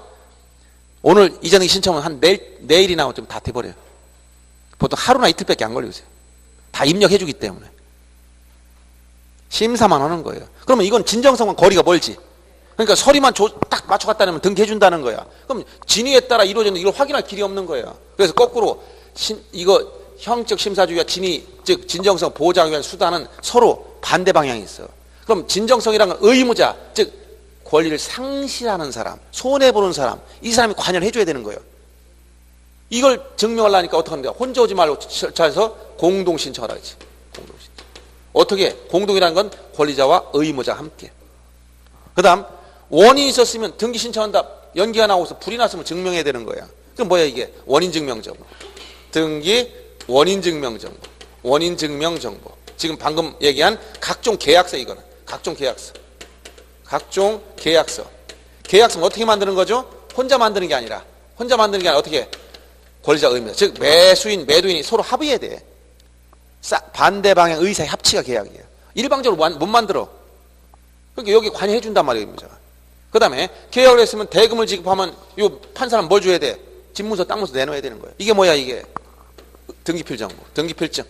오늘 이전등기 신청은 한 내일이나 어쩌면 다 돼버려요. 보통 하루나 이틀밖에 안 걸리세요. 다 입력해주기 때문에. 심사만 하는 거예요. 그러면 이건 진정성과 거리가 멀지. 그러니까 서류만 딱 맞춰갖다 내면 등기해준다는 거야. 그럼 진위에 따라 이루어지는 이걸 확인할 길이 없는 거야. 그래서 거꾸로 이거 형적 심사주의와 진위, 즉 진정성 보장을 위한 수단은 서로 반대 방향이 있어. 그럼 진정성이란 건 의무자, 즉 권리를 상실하는 사람, 손해보는 사람, 이 사람이 관여를 해줘야 되는 거예요. 이걸 증명하려니까 어떻게 하는데 혼자 오지 말고 절차에서 공동신청하라 했지. 공동신청. 어떻게? 공동이라는 건 권리자와 의무자 함께. 그 다음 원인이 있었으면 등기 신청한다. 연기가 나오고서 불이 났으면 증명해야 되는 거야. 그럼 뭐야 이게? 원인증명정보. 등기 원인증명정보. 원인증명정보. 지금 방금 얘기한 각종 계약서 이거는. 각종 계약서. 각종 계약서. 계약서는 어떻게 만드는 거죠? 혼자 만드는 게 아니라. 혼자 만드는 게 아니라 어떻게? 권리자 의무자. 즉 매수인 매도인이 서로 합의해야 돼. 반대 방향 의사의 합치가 계약이에요. 일방적으로 못 만들어. 그러니까 여기 관여해 준단 말이에요. 의무자가. 그 다음에 계약을 했으면 대금을 지급하면 요 판사는 뭘 줘야 돼? 집문서 땅문서 내놓아야 되는 거예요. 이게 뭐야 이게? 등기필정보, 등기필증.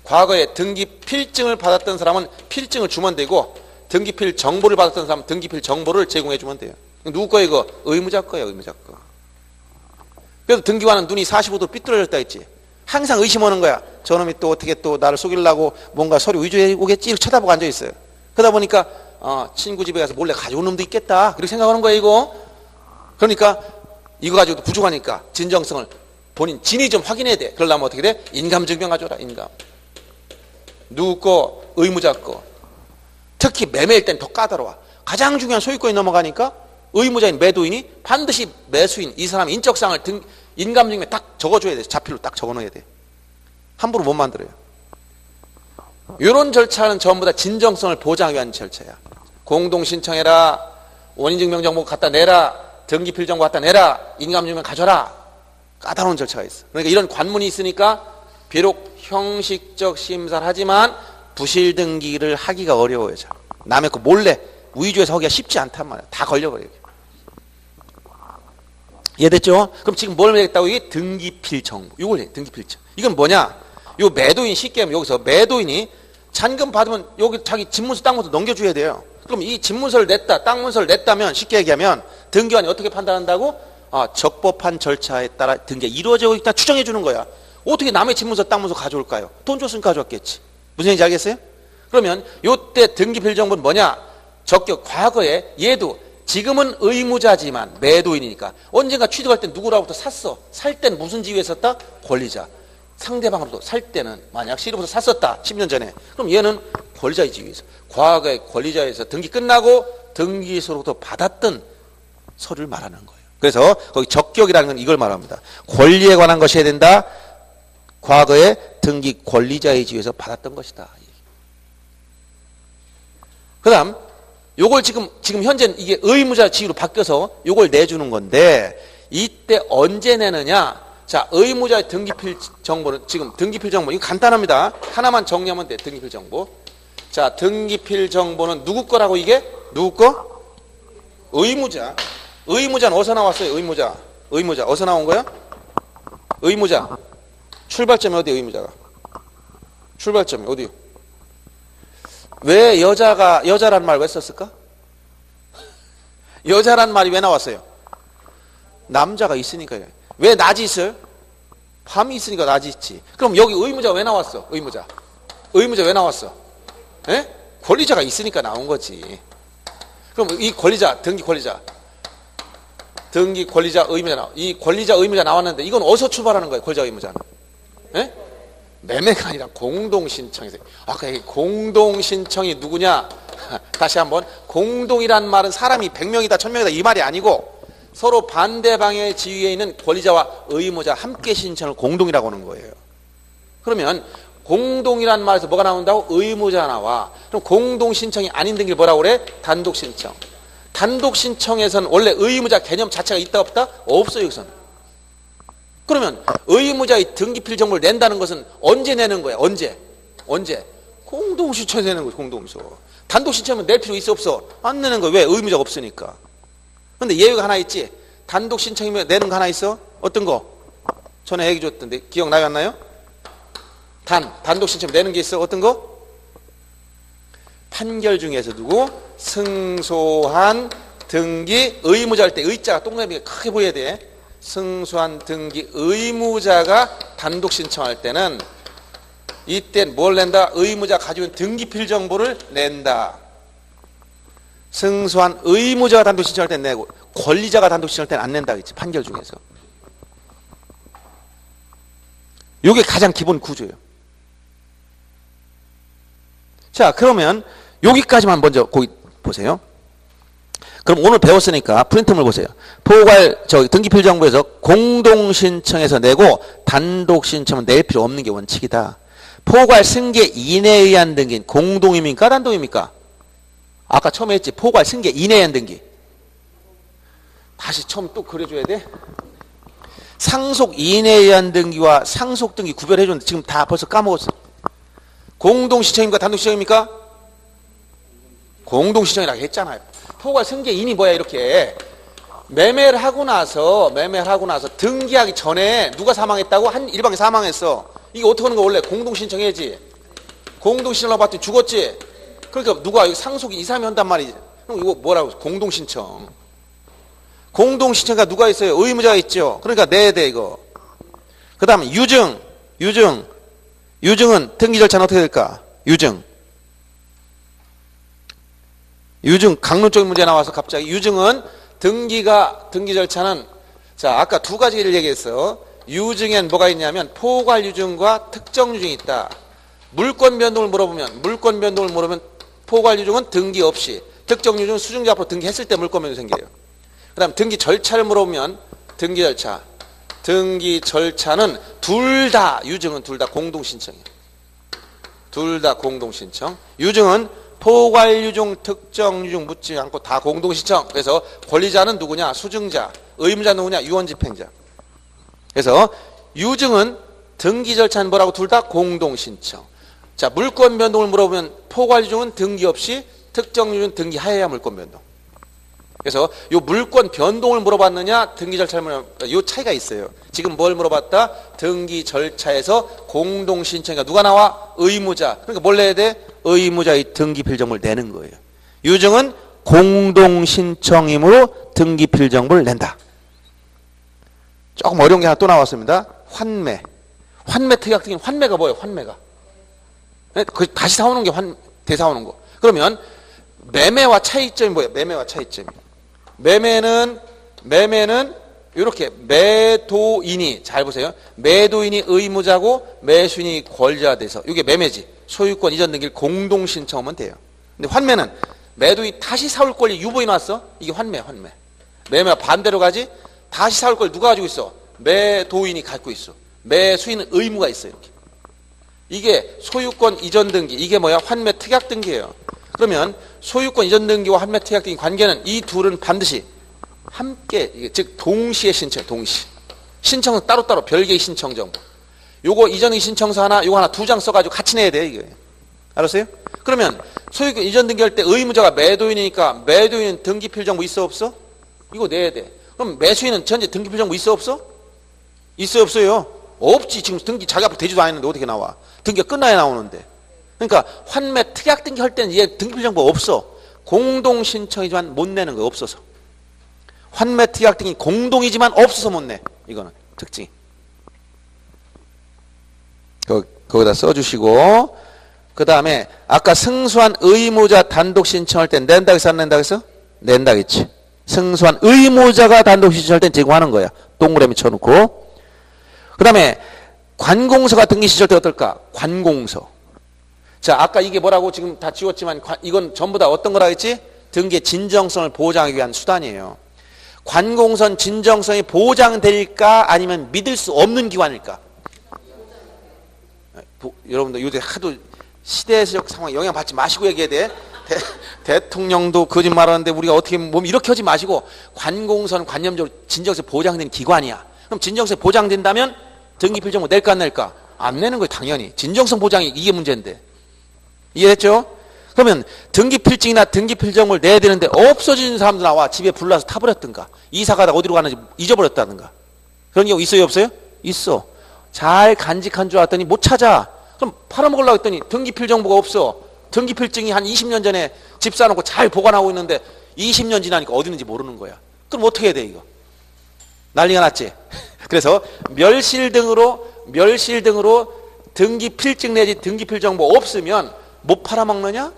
과거에 등기필증을 받았던 사람은 필증을 주면 되고 등기필 정보를 받았던 사람은 등기필 정보를 제공해 주면 돼요. 누구 거예요 이거? 의무자 거예요. 의무자 거. 그래서 등기관은 눈이 45도 삐뚤어졌다 했지. 항상 의심하는 거야. 저놈이 또 어떻게 또 나를 속이려고 뭔가 서류 위조해 오겠지 이렇게 쳐다보고 앉아있어요. 그러다 보니까 친구 집에 가서 몰래 가져온 놈도 있겠다 그렇게 생각하는 거예요 이거. 그러니까 이거 가지고도 부족하니까 진정성을 본인 진위 좀 확인해야 돼. 그러려면 어떻게 돼? 인감증명 가져라. 인감. 누구 거? 의무자 거. 특히 매매일 땐 더 까다로워. 가장 중요한 소유권이 넘어가니까 의무자인 매도인이 반드시 매수인 이 사람의 인적사항을 인감증명에 딱 적어줘야 돼. 자필로 딱 적어놓아야 돼. 함부로 못 만들어요. 이런 절차는 전부 다 진정성을 보장하기 위한 절차야. 공동신청해라. 원인증명정보 갖다 내라. 등기필정보 갖다 내라. 인감증명 가져라. 까다로운 절차가 있어. 그러니까 이런 관문이 있으니까 비록 형식적 심사를 하지만 부실 등기를 하기가 어려워요. 남의 거 몰래 위조해서 하기가 쉽지 않단 말이야. 다 걸려버려요. 이해됐죠? 그럼 지금 뭘 하겠다고? 이게 등기필정보. 이걸 해. 등기필정. 이건 뭐냐? 요 매도인 쉽게 하면 여기서 매도인이 잔금 받으면 여기 자기 집문서 땅문서 넘겨줘야 돼요. 그럼 이 집문서를 냈다, 땅문서를 냈다면 쉽게 얘기하면 등기관이 어떻게 판단한다고? 적법한 절차에 따라 등기가 이루어지고 있다 추정해 주는 거야. 어떻게 남의 집문서 땅문서 가져올까요? 돈 줬으니까 가져왔겠지. 무슨 얘기인지 알겠어요? 그러면 요때 등기필정보는 뭐냐? 적격 과거에 얘도 지금은 의무자지만 매도인이니까 언젠가 취득할 때 누구로부터 샀어. 살 때는 무슨 지위에 섰다? 권리자. 상대방으로부터 살 때는 만약 C로부터 샀었다. 10년 전에. 그럼 얘는 권리자의 지위에서 과거의 권리자에서 등기 끝나고 등기소로부터 받았던 서류를 말하는 거예요. 그래서 거기 적격이라는 건 이걸 말합니다. 권리에 관한 것이 해야 된다. 과거에 등기 권리자의 지위에서 받았던 것이다. 그 다음 요걸 지금 현재 이게 의무자 지위로 바뀌어서 요걸 내주는 건데 이때 언제 내느냐? 자, 의무자의 등기필 정보는 지금 등기필 정보 이거 간단합니다. 하나만 정리하면 돼. 등기필 정보. 자, 등기필 정보는 누구 거라고 이게? 누구 거? 의무자. 의무자는 어디서 나왔어요? 의무자. 의무자 어디서 나온 거야? 의무자. 출발점이 어디예요? 의무자가. 출발점이 어디요? 왜 여자란 말 왜 썼을까? 여자란 말이 왜 나왔어요? 남자가 있으니까요. 왜 낮이 있어요? 밤이 있으니까 낮이 있지. 그럼 여기 의무자가 왜 나왔어? 의무자. 의무자 왜 나왔어? 예? 권리자가 있으니까 나온 거지. 그럼 이 권리자, 등기 권리자. 등기 권리자 의무자 나와. 이 권리자 의무자 나왔는데 이건 어디서 출발하는 거예요? 권리자 의무자는. 예? 매매가 아니라 공동신청이세요. 아까 이 공동신청이 누구냐? 다시 한번 공동이란 말은 사람이 100명이다 1000명이다 이 말이 아니고 서로 반대 방향의 지위에 있는 권리자와 의무자 함께 신청을 공동이라고 하는 거예요. 그러면 공동이란 말에서 뭐가 나온다고? 의무자 나와. 그럼 공동신청이 아닌 등기를 뭐라고 그래? 단독신청. 단독신청에서는 원래 의무자 개념 자체가 있다 없다? 없어요 여기서는. 그러면 의무자의 등기필 정보를 낸다는 것은 언제 내는 거야? 언제? 공동신청에서 내는 거야. 공동신청. 단독신청은 낼 필요 있어 없어? 안 내는 거야. 왜? 의무자가 없으니까. 근데 예외가 하나 있지. 단독신청이면 내는 거 하나 있어? 어떤 거? 전에 얘기 줬던데 기억나요 안 나요? 단독신청 내는 게 있어? 어떤 거? 판결 중에서 누구? 승소한 등기 의무자일 때 의자가 동그라미가 크게 보여야 돼. 승소한 등기 의무자가 단독 신청할 때는 이때 뭘 낸다? 의무자 가지고 있는 등기필 정보를 낸다. 승소한 의무자가 단독 신청할 때는 내고 권리자가 단독 신청할 때는 안 낸다 그랬지. 판결 중에서. 이게 가장 기본 구조예요. 자, 그러면 여기까지만 먼저 거기 보세요. 그럼 오늘 배웠으니까 프린트물 보세요. 등기필 정보에서 공동신청에서 내고 단독신청은 낼 필요 없는 게 원칙이다. 포괄 승계 이내에 의한 등기는 공동입니까? 단독입니까? 아까 처음에 했지. 포괄 승계 이내에 의한 등기. 다시 처음 또 그려줘야 돼. 상속 이내에 의한 등기와 상속 등기 구별해줬는데 지금 다 벌써 까먹었어. 공동신청입니까? 단독신청입니까? 공동신청이라고 했잖아요. 포괄 승계인이 뭐야 이렇게 매매를 하고 나서 등기하기 전에 누가 사망했다고? 한 일방이 사망했어. 이게 어떻게 하는 거? 원래 공동신청해야지. 공동신청을 봤더니 죽었지. 그러니까 누가 여기 상속이 2, 3이 한단 말이지. 그럼 이거 뭐라고? 공동신청. 공동신청가 누가 있어요? 의무자가 있죠. 그러니까 내야 돼 이거. 그 다음에 유증은 등기 절차는 어떻게 될까? 유증 강론적인 문제 나와서 갑자기 유증은 등기 절차는 자 아까 두 가지를 얘기했어. 유증엔 뭐가 있냐면 포괄 유증과 특정 유증이 있다. 물권 변동을 물어보면 포괄 유증은 등기 없이, 특정 유증은 수증자 앞으로 등기했을 때 물권 변동이 생겨요. 그 다음 등기 절차를 물어보면 등기 절차는 유증은 둘 다 공동신청이에요. 둘 다 공동신청. 유증은 포괄 유증, 특정 유증 묻지 않고 다 공동신청. 그래서 권리자는 누구냐? 수증자. 의무자는 누구냐? 유언집행자. 그래서 유증은 등기 절차는 뭐라고? 둘 다 공동신청. 자, 물권 변동을 물어보면 포괄 유증은 등기 없이, 특정 유증은 등기하여야 물권 변동. 그래서 요 물권 변동을 물어봤느냐, 등기 절차를 물어봤느냐, 요 차이가 있어요. 지금 뭘 물어봤다? 등기 절차에서 공동신청이가 누가 나와? 의무자. 그러니까 뭘 내야 돼? 의무자의 등기 필정을 내는 거예요. 유증은 공동신청이므로 등기 필정을 낸다. 조금 어려운 게 하나 또 나왔습니다. 환매 특약 등기. 환매가 뭐예요? 환매가 다시 사오는 게 되사오는 거. 그러면 매매와 차이점이 뭐예요? 매매와 차이점이. 매매는 이렇게 매도인이, 잘 보세요. 매도인이 의무자고 매수인이 권리자가 돼서 이게 매매지. 소유권 이전 등기를 공동신청하면 돼요. 근데 환매는 매도인이 다시 사올 권리 유보해 놨어. 이게 환매. 매매와 반대로 가지. 다시 사올 권리 누가 가지고 있어? 매도인이 갖고 있어. 매수인은 의무가 있어. 이렇게. 이게 소유권 이전 등기. 이게 뭐야? 환매 특약 등기예요. 그러면 소유권 이전 등기와 환매 특약 등기 관계는 이 둘은 반드시 함께, 즉 동시에 신청은 따로따로 별개의 신청 정보. 요거 이전 신청서 하나, 요거 하나 두 장 써가지고 같이 내야 돼 이게. 알았어요? 그러면 소유권 이전 등기할 때 의무자가 매도인이니까 매도인은 등기 필정보 있어 없어? 이거 내야 돼. 그럼 매수인은 전체 등기 필정보 있어 없어? 있어요 없어요? 없지. 지금 등기 자기 앞으로 대지도 안 했는데 어떻게 나와? 등기가 끝나야 나오는데. 그러니까 환매 특약 등기 할 때는 얘 등기 필정보 없어. 공동신청이지만 못 내는 거 없어서. 환매 특약 등기 공동이지만 없어서 못 내. 이거는 특징. 거기다 써주시고, 그 다음에 아까 승소한 의무자 단독 신청할 때 낸다 그랬어 안 낸다 그랬어? 낸다겠지. 승소한 의무자가 단독 신청할 땐 제공하는 거야. 동그라미 쳐놓고. 그 다음에 관공서가 등기 신청할 때 어떨까? 관공서. 자, 아까 이게 뭐라고 지금 다 지웠지만 이건 전부 다 어떤 거라 했지? 등기의 진정성을 보장하기 위한 수단이에요. 관공서는 진정성이 보장될까 아니면 믿을 수 없는 기관일까? 여러분들 요새 하도 시대적 상황에 영향받지 마시고 얘기해야 돼. 대통령도 거짓말하는데 우리가 어떻게 몸 이렇게 하지 마시고, 관공서는 관념적으로 진정성이 보장되는 기관이야. 그럼 진정성이 보장된다면 등기 필정보 낼까 안 낼까? 안 내는 거예요 당연히. 진정성 보장이 이게 문제인데. 이해했죠? 그러면 등기 필증이나 등기 필정을 내야 되는데 없어지는 사람도 나와. 집에 불나서 타버렸든가, 이사 가다가 어디로 가는지 잊어버렸다든가. 그런 경우 있어요 없어요? 있어. 잘 간직한 줄 알았더니 못 찾아. 그럼 팔아먹으려고 했더니 등기 필정보가 없어. 등기 필증이 한 20년 전에 집 사놓고 잘 보관하고 있는데 20년 지나니까 어디 있는지 모르는 거야. 그럼 어떻게 해야 돼 이거? 난리가 났지. 그래서 멸실 등으로 등기 필증 내지 등기 필정보 없으면 못 팔아먹느냐?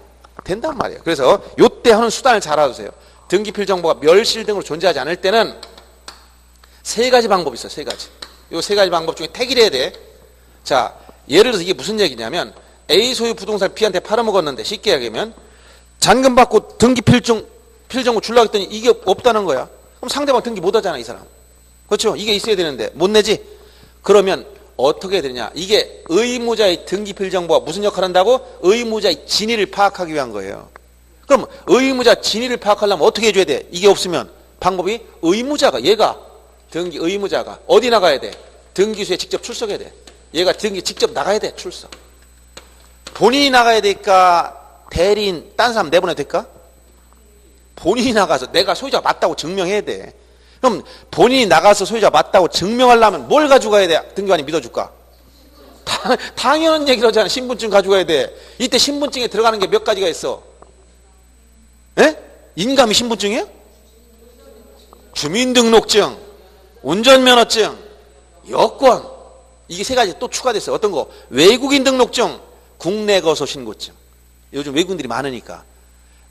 된단 말이에요. 그래서 요때 하는 수단을 잘 알아두세요. 등기 필정보가 멸실 등으로 존재하지 않을 때는 세 가지 방법이 있어요. 세 가지. 요 세 가지 방법 중에 택일 해야 돼. 자, 예를 들어서 이게 무슨 얘기냐면 A 소유 부동산 B한테 팔아먹었는데, 쉽게 얘기하면 잔금 받고 등기 필정보 주려고 했더니 이게 없다는 거야. 그럼 상대방 등기 못 하잖아 이 사람. 그렇죠? 이게 있어야 되는데 못 내지? 그러면 어떻게 해야 되냐? 이게 의무자의 등기 필정보가 무슨 역할을 한다고? 의무자의 진위를 파악하기 위한 거예요. 그럼 의무자 진위를 파악하려면 어떻게 해줘야 돼? 이게 없으면 방법이, 얘가 등기 의무자가 어디 나가야 돼? 등기소에 직접 출석해야 돼. 얘가 등기 직접 나가야 돼. 출석. 본인이 나가야 될까? 대리인 딴 사람 내보내야 될까? 본인이 나가서 내가 소유자가 맞다고 증명해야 돼. 그럼 본인이 나가서 소유자 맞다고 증명하려면 뭘 가져가야 돼? 등기관이 믿어줄까? 당연한 얘기를 하잖아. 신분증 가져가야 돼. 이때 신분증에 들어가는 게 몇 가지가 있어? 예? 인감이 신분증이에요? 주민등록증, 운전면허증, 여권. 이게 세 가지 또 추가됐어요. 어떤 거? 외국인 등록증, 국내 거소 신고증. 요즘 외국인들이 많으니까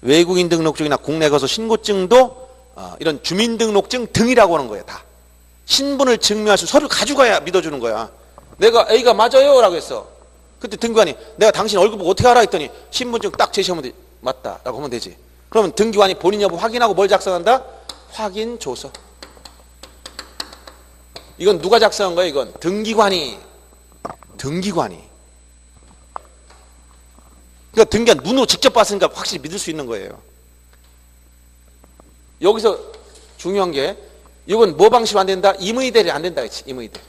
외국인 등록증이나 국내 거소 신고증도 이런 주민등록증 등이라고 하는 거예요. 다 신분을 증명할 수 서류 가져가야 믿어주는 거야. 내가 A가 맞아요 라고 했어. 그때 등기관이 내가 당신 얼굴 보고 어떻게 알아 했더니 신분증 딱 제시하면 맞다 라고 하면 되지. 그러면 등기관이 본인 여부 확인하고 뭘 작성한다? 확인조서. 이건 누가 작성한 거야? 이건 등기관이. 그러니까 등기관 눈으로 직접 봤으니까 확실히 믿을 수 있는 거예요. 여기서 중요한 게 이건 뭐 방식으로 안 된다? 임의대리 안 된다 했지. 임의대.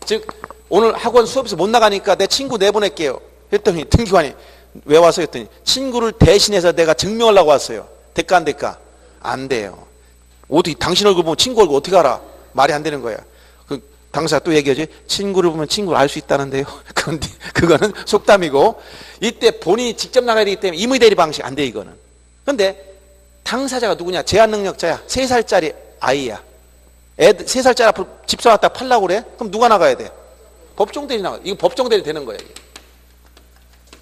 즉 오늘 학원 수업에서 못 나가니까 내 친구 내보낼게요 했더니 등기관이 왜 와서 했더니 친구를 대신해서 내가 증명하려고 왔어요. 될까 안 될까? 안 돼요. 어떻게 당신 얼굴 보면 친구 얼굴 어떻게 알아? 말이 안 되는 거야. 그 당사자 또 얘기하지. 친구를 보면 친구를 알 수 있다는데요. 그거는 속담이고 이때 본인이 직접 나가야 되기 때문에 임의대리 방식 안 돼 이거는. 그런데 당사자가 누구냐? 제한능력자야. 3살짜리 아이야. 3살짜리 앞으로 집 사놨다 팔라고 그래? 그럼 누가 나가야 돼? 법정대리 나가. 이거 법정대리 되는 거야. 이게.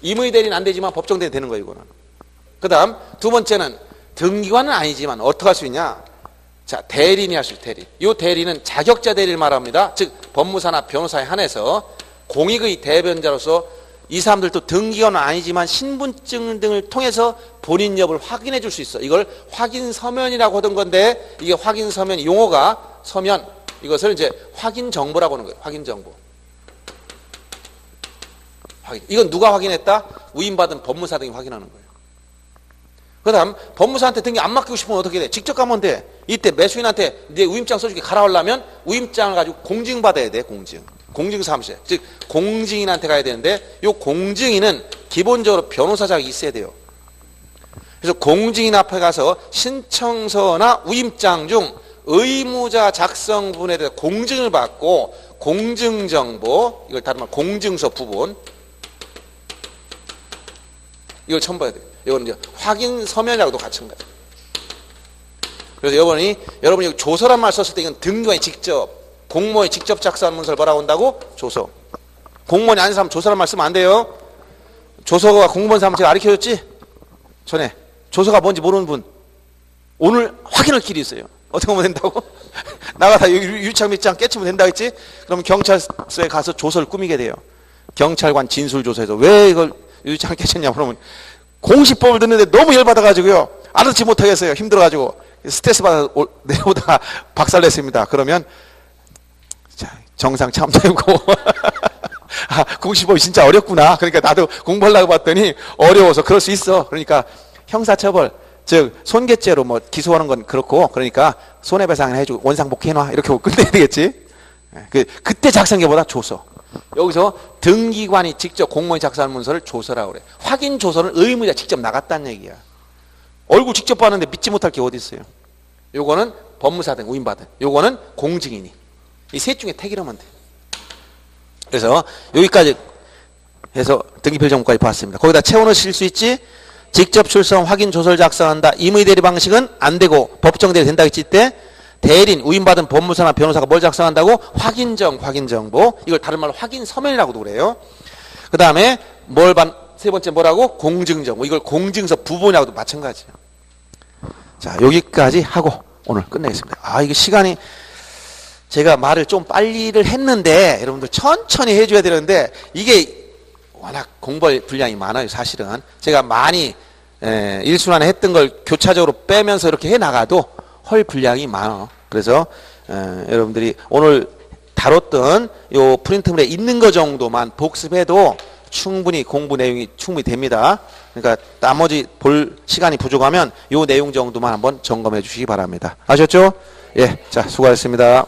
임의대리는 안 되지만 법정대리 되는 거야 이거는. 그 다음 두 번째는 등기관은 아니지만 어떻게 할 수 있냐? 자, 대리인이 할 수 있어요. 대리. 이 대리는 자격자 대리를 말합니다. 즉 법무사나 변호사에 한해서 공익의 대변자로서 이 사람들도 등기관은 아니지만 신분증 등을 통해서 본인 여부를 확인해 줄 수 있어. 이걸 확인 서면이라고 하던 건데 이게 확인 서면 용어가 서면 이것을 이제 확인 정보라고 하는 거예요. 확인 정보. 이건 누가 확인했다? 위임받은 법무사 등이 확인하는 거예요. 그 다음 법무사한테 등기 안 맡기고 싶으면 어떻게 돼? 직접 가면 돼. 이때 매수인한테 내 위임장 써줄게 가라 하려면 위임장을 가지고 공증받아야 돼. 공증사무실. 즉 공증인한테 가야 되는데 이 공증인은 기본적으로 변호사 자격이 있어야 돼요. 그래서 공증인 앞에 가서 신청서나 위임장 중 의무자 작성분에 대해서 공증을 받고 공증정보, 이걸 다른 말 공증서 부분 이걸 첨부해야 돼요. 이건 이제 확인 서면이라고도 같은 거예요. 그래서 여러분이 조서란 말 썼을 때 이건 등기관이 직접 공무원이 직접 작성한 문서를 뭐라고 한다고? 조서. 공무원이 아닌 사람 조서란 말 쓰면 안 돼요. 조서가 공무원 사람 제가 가르쳐줬지? 전에 조서가 뭔지 모르는 분 오늘 확인할 길이 있어요. 어떻게 하면 된다고? 나가다 유착밀장 깨치면 된다 했지? 그럼 경찰서에 가서 조서를 꾸미게 돼요. 경찰관 진술조서에서 왜 이걸 유착 깨쳤냐 그러면 공시법을 듣는데 너무 열받아가지고요. 알아듣지 못하겠어요. 힘들어가지고 스트레스 받아 내려오다가 박살냈습니다. 그러면 자, 정상 참자고 공시법이 진짜 어렵구나. 그러니까 나도 공부하려고 봤더니 어려워서 그럴 수 있어. 그러니까 형사처벌 즉 손괴죄로 뭐 기소하는 건 그렇고 그러니까 손해배상을 해주고 원상복귀해놔 이렇게 끝내야 되겠지. 그때 작성계보다 조서. 여기서 등기관이 직접 공무원이 작성하는 문서를 조서라고 그래. 확인 조서는 의무자 직접 나갔다는 얘기야. 얼굴 직접 봤는데 믿지 못할 게 어디 있어요. 요거는 법무사 등 위임받은, 요거는 공증인이. 이 셋 중에 택이라면 돼. 그래서 여기까지 해서 등기필 정보까지 봤습니다. 거기다 채워넣으실 수 있지. 직접 출석 확인 조서를 작성한다. 임의대리 방식은 안 되고 법정대리 된다 했지. 때 대리인 위임받은 법무사나 변호사가 뭘 작성한다고? 확인정보. 이걸 다른 말로 확인 서면이라고도 그래요. 그 다음에 세 번째 뭐라고? 공증정보. 이걸 공증서 부분이라고도 마찬가지예요. 자, 여기까지 하고 오늘 끝내겠습니다. 이게 시간이 제가 말을 좀 빨리를 했는데 여러분들 천천히 해줘야 되는데 이게 워낙 공부할 분량이 많아요. 사실은 제가 많이 일순환에 했던 걸 교차적으로 빼면서 이렇게 해나가도 헐 분량이 많아. 그래서 여러분들이 오늘 다뤘던 요 프린트물에 있는 거 정도만 복습해도 충분히 공부 내용이 충분히 됩니다. 그러니까 나머지 볼 시간이 부족하면 요 내용 정도만 한번 점검해 주시기 바랍니다. 아셨죠? 예, 자 수고하셨습니다.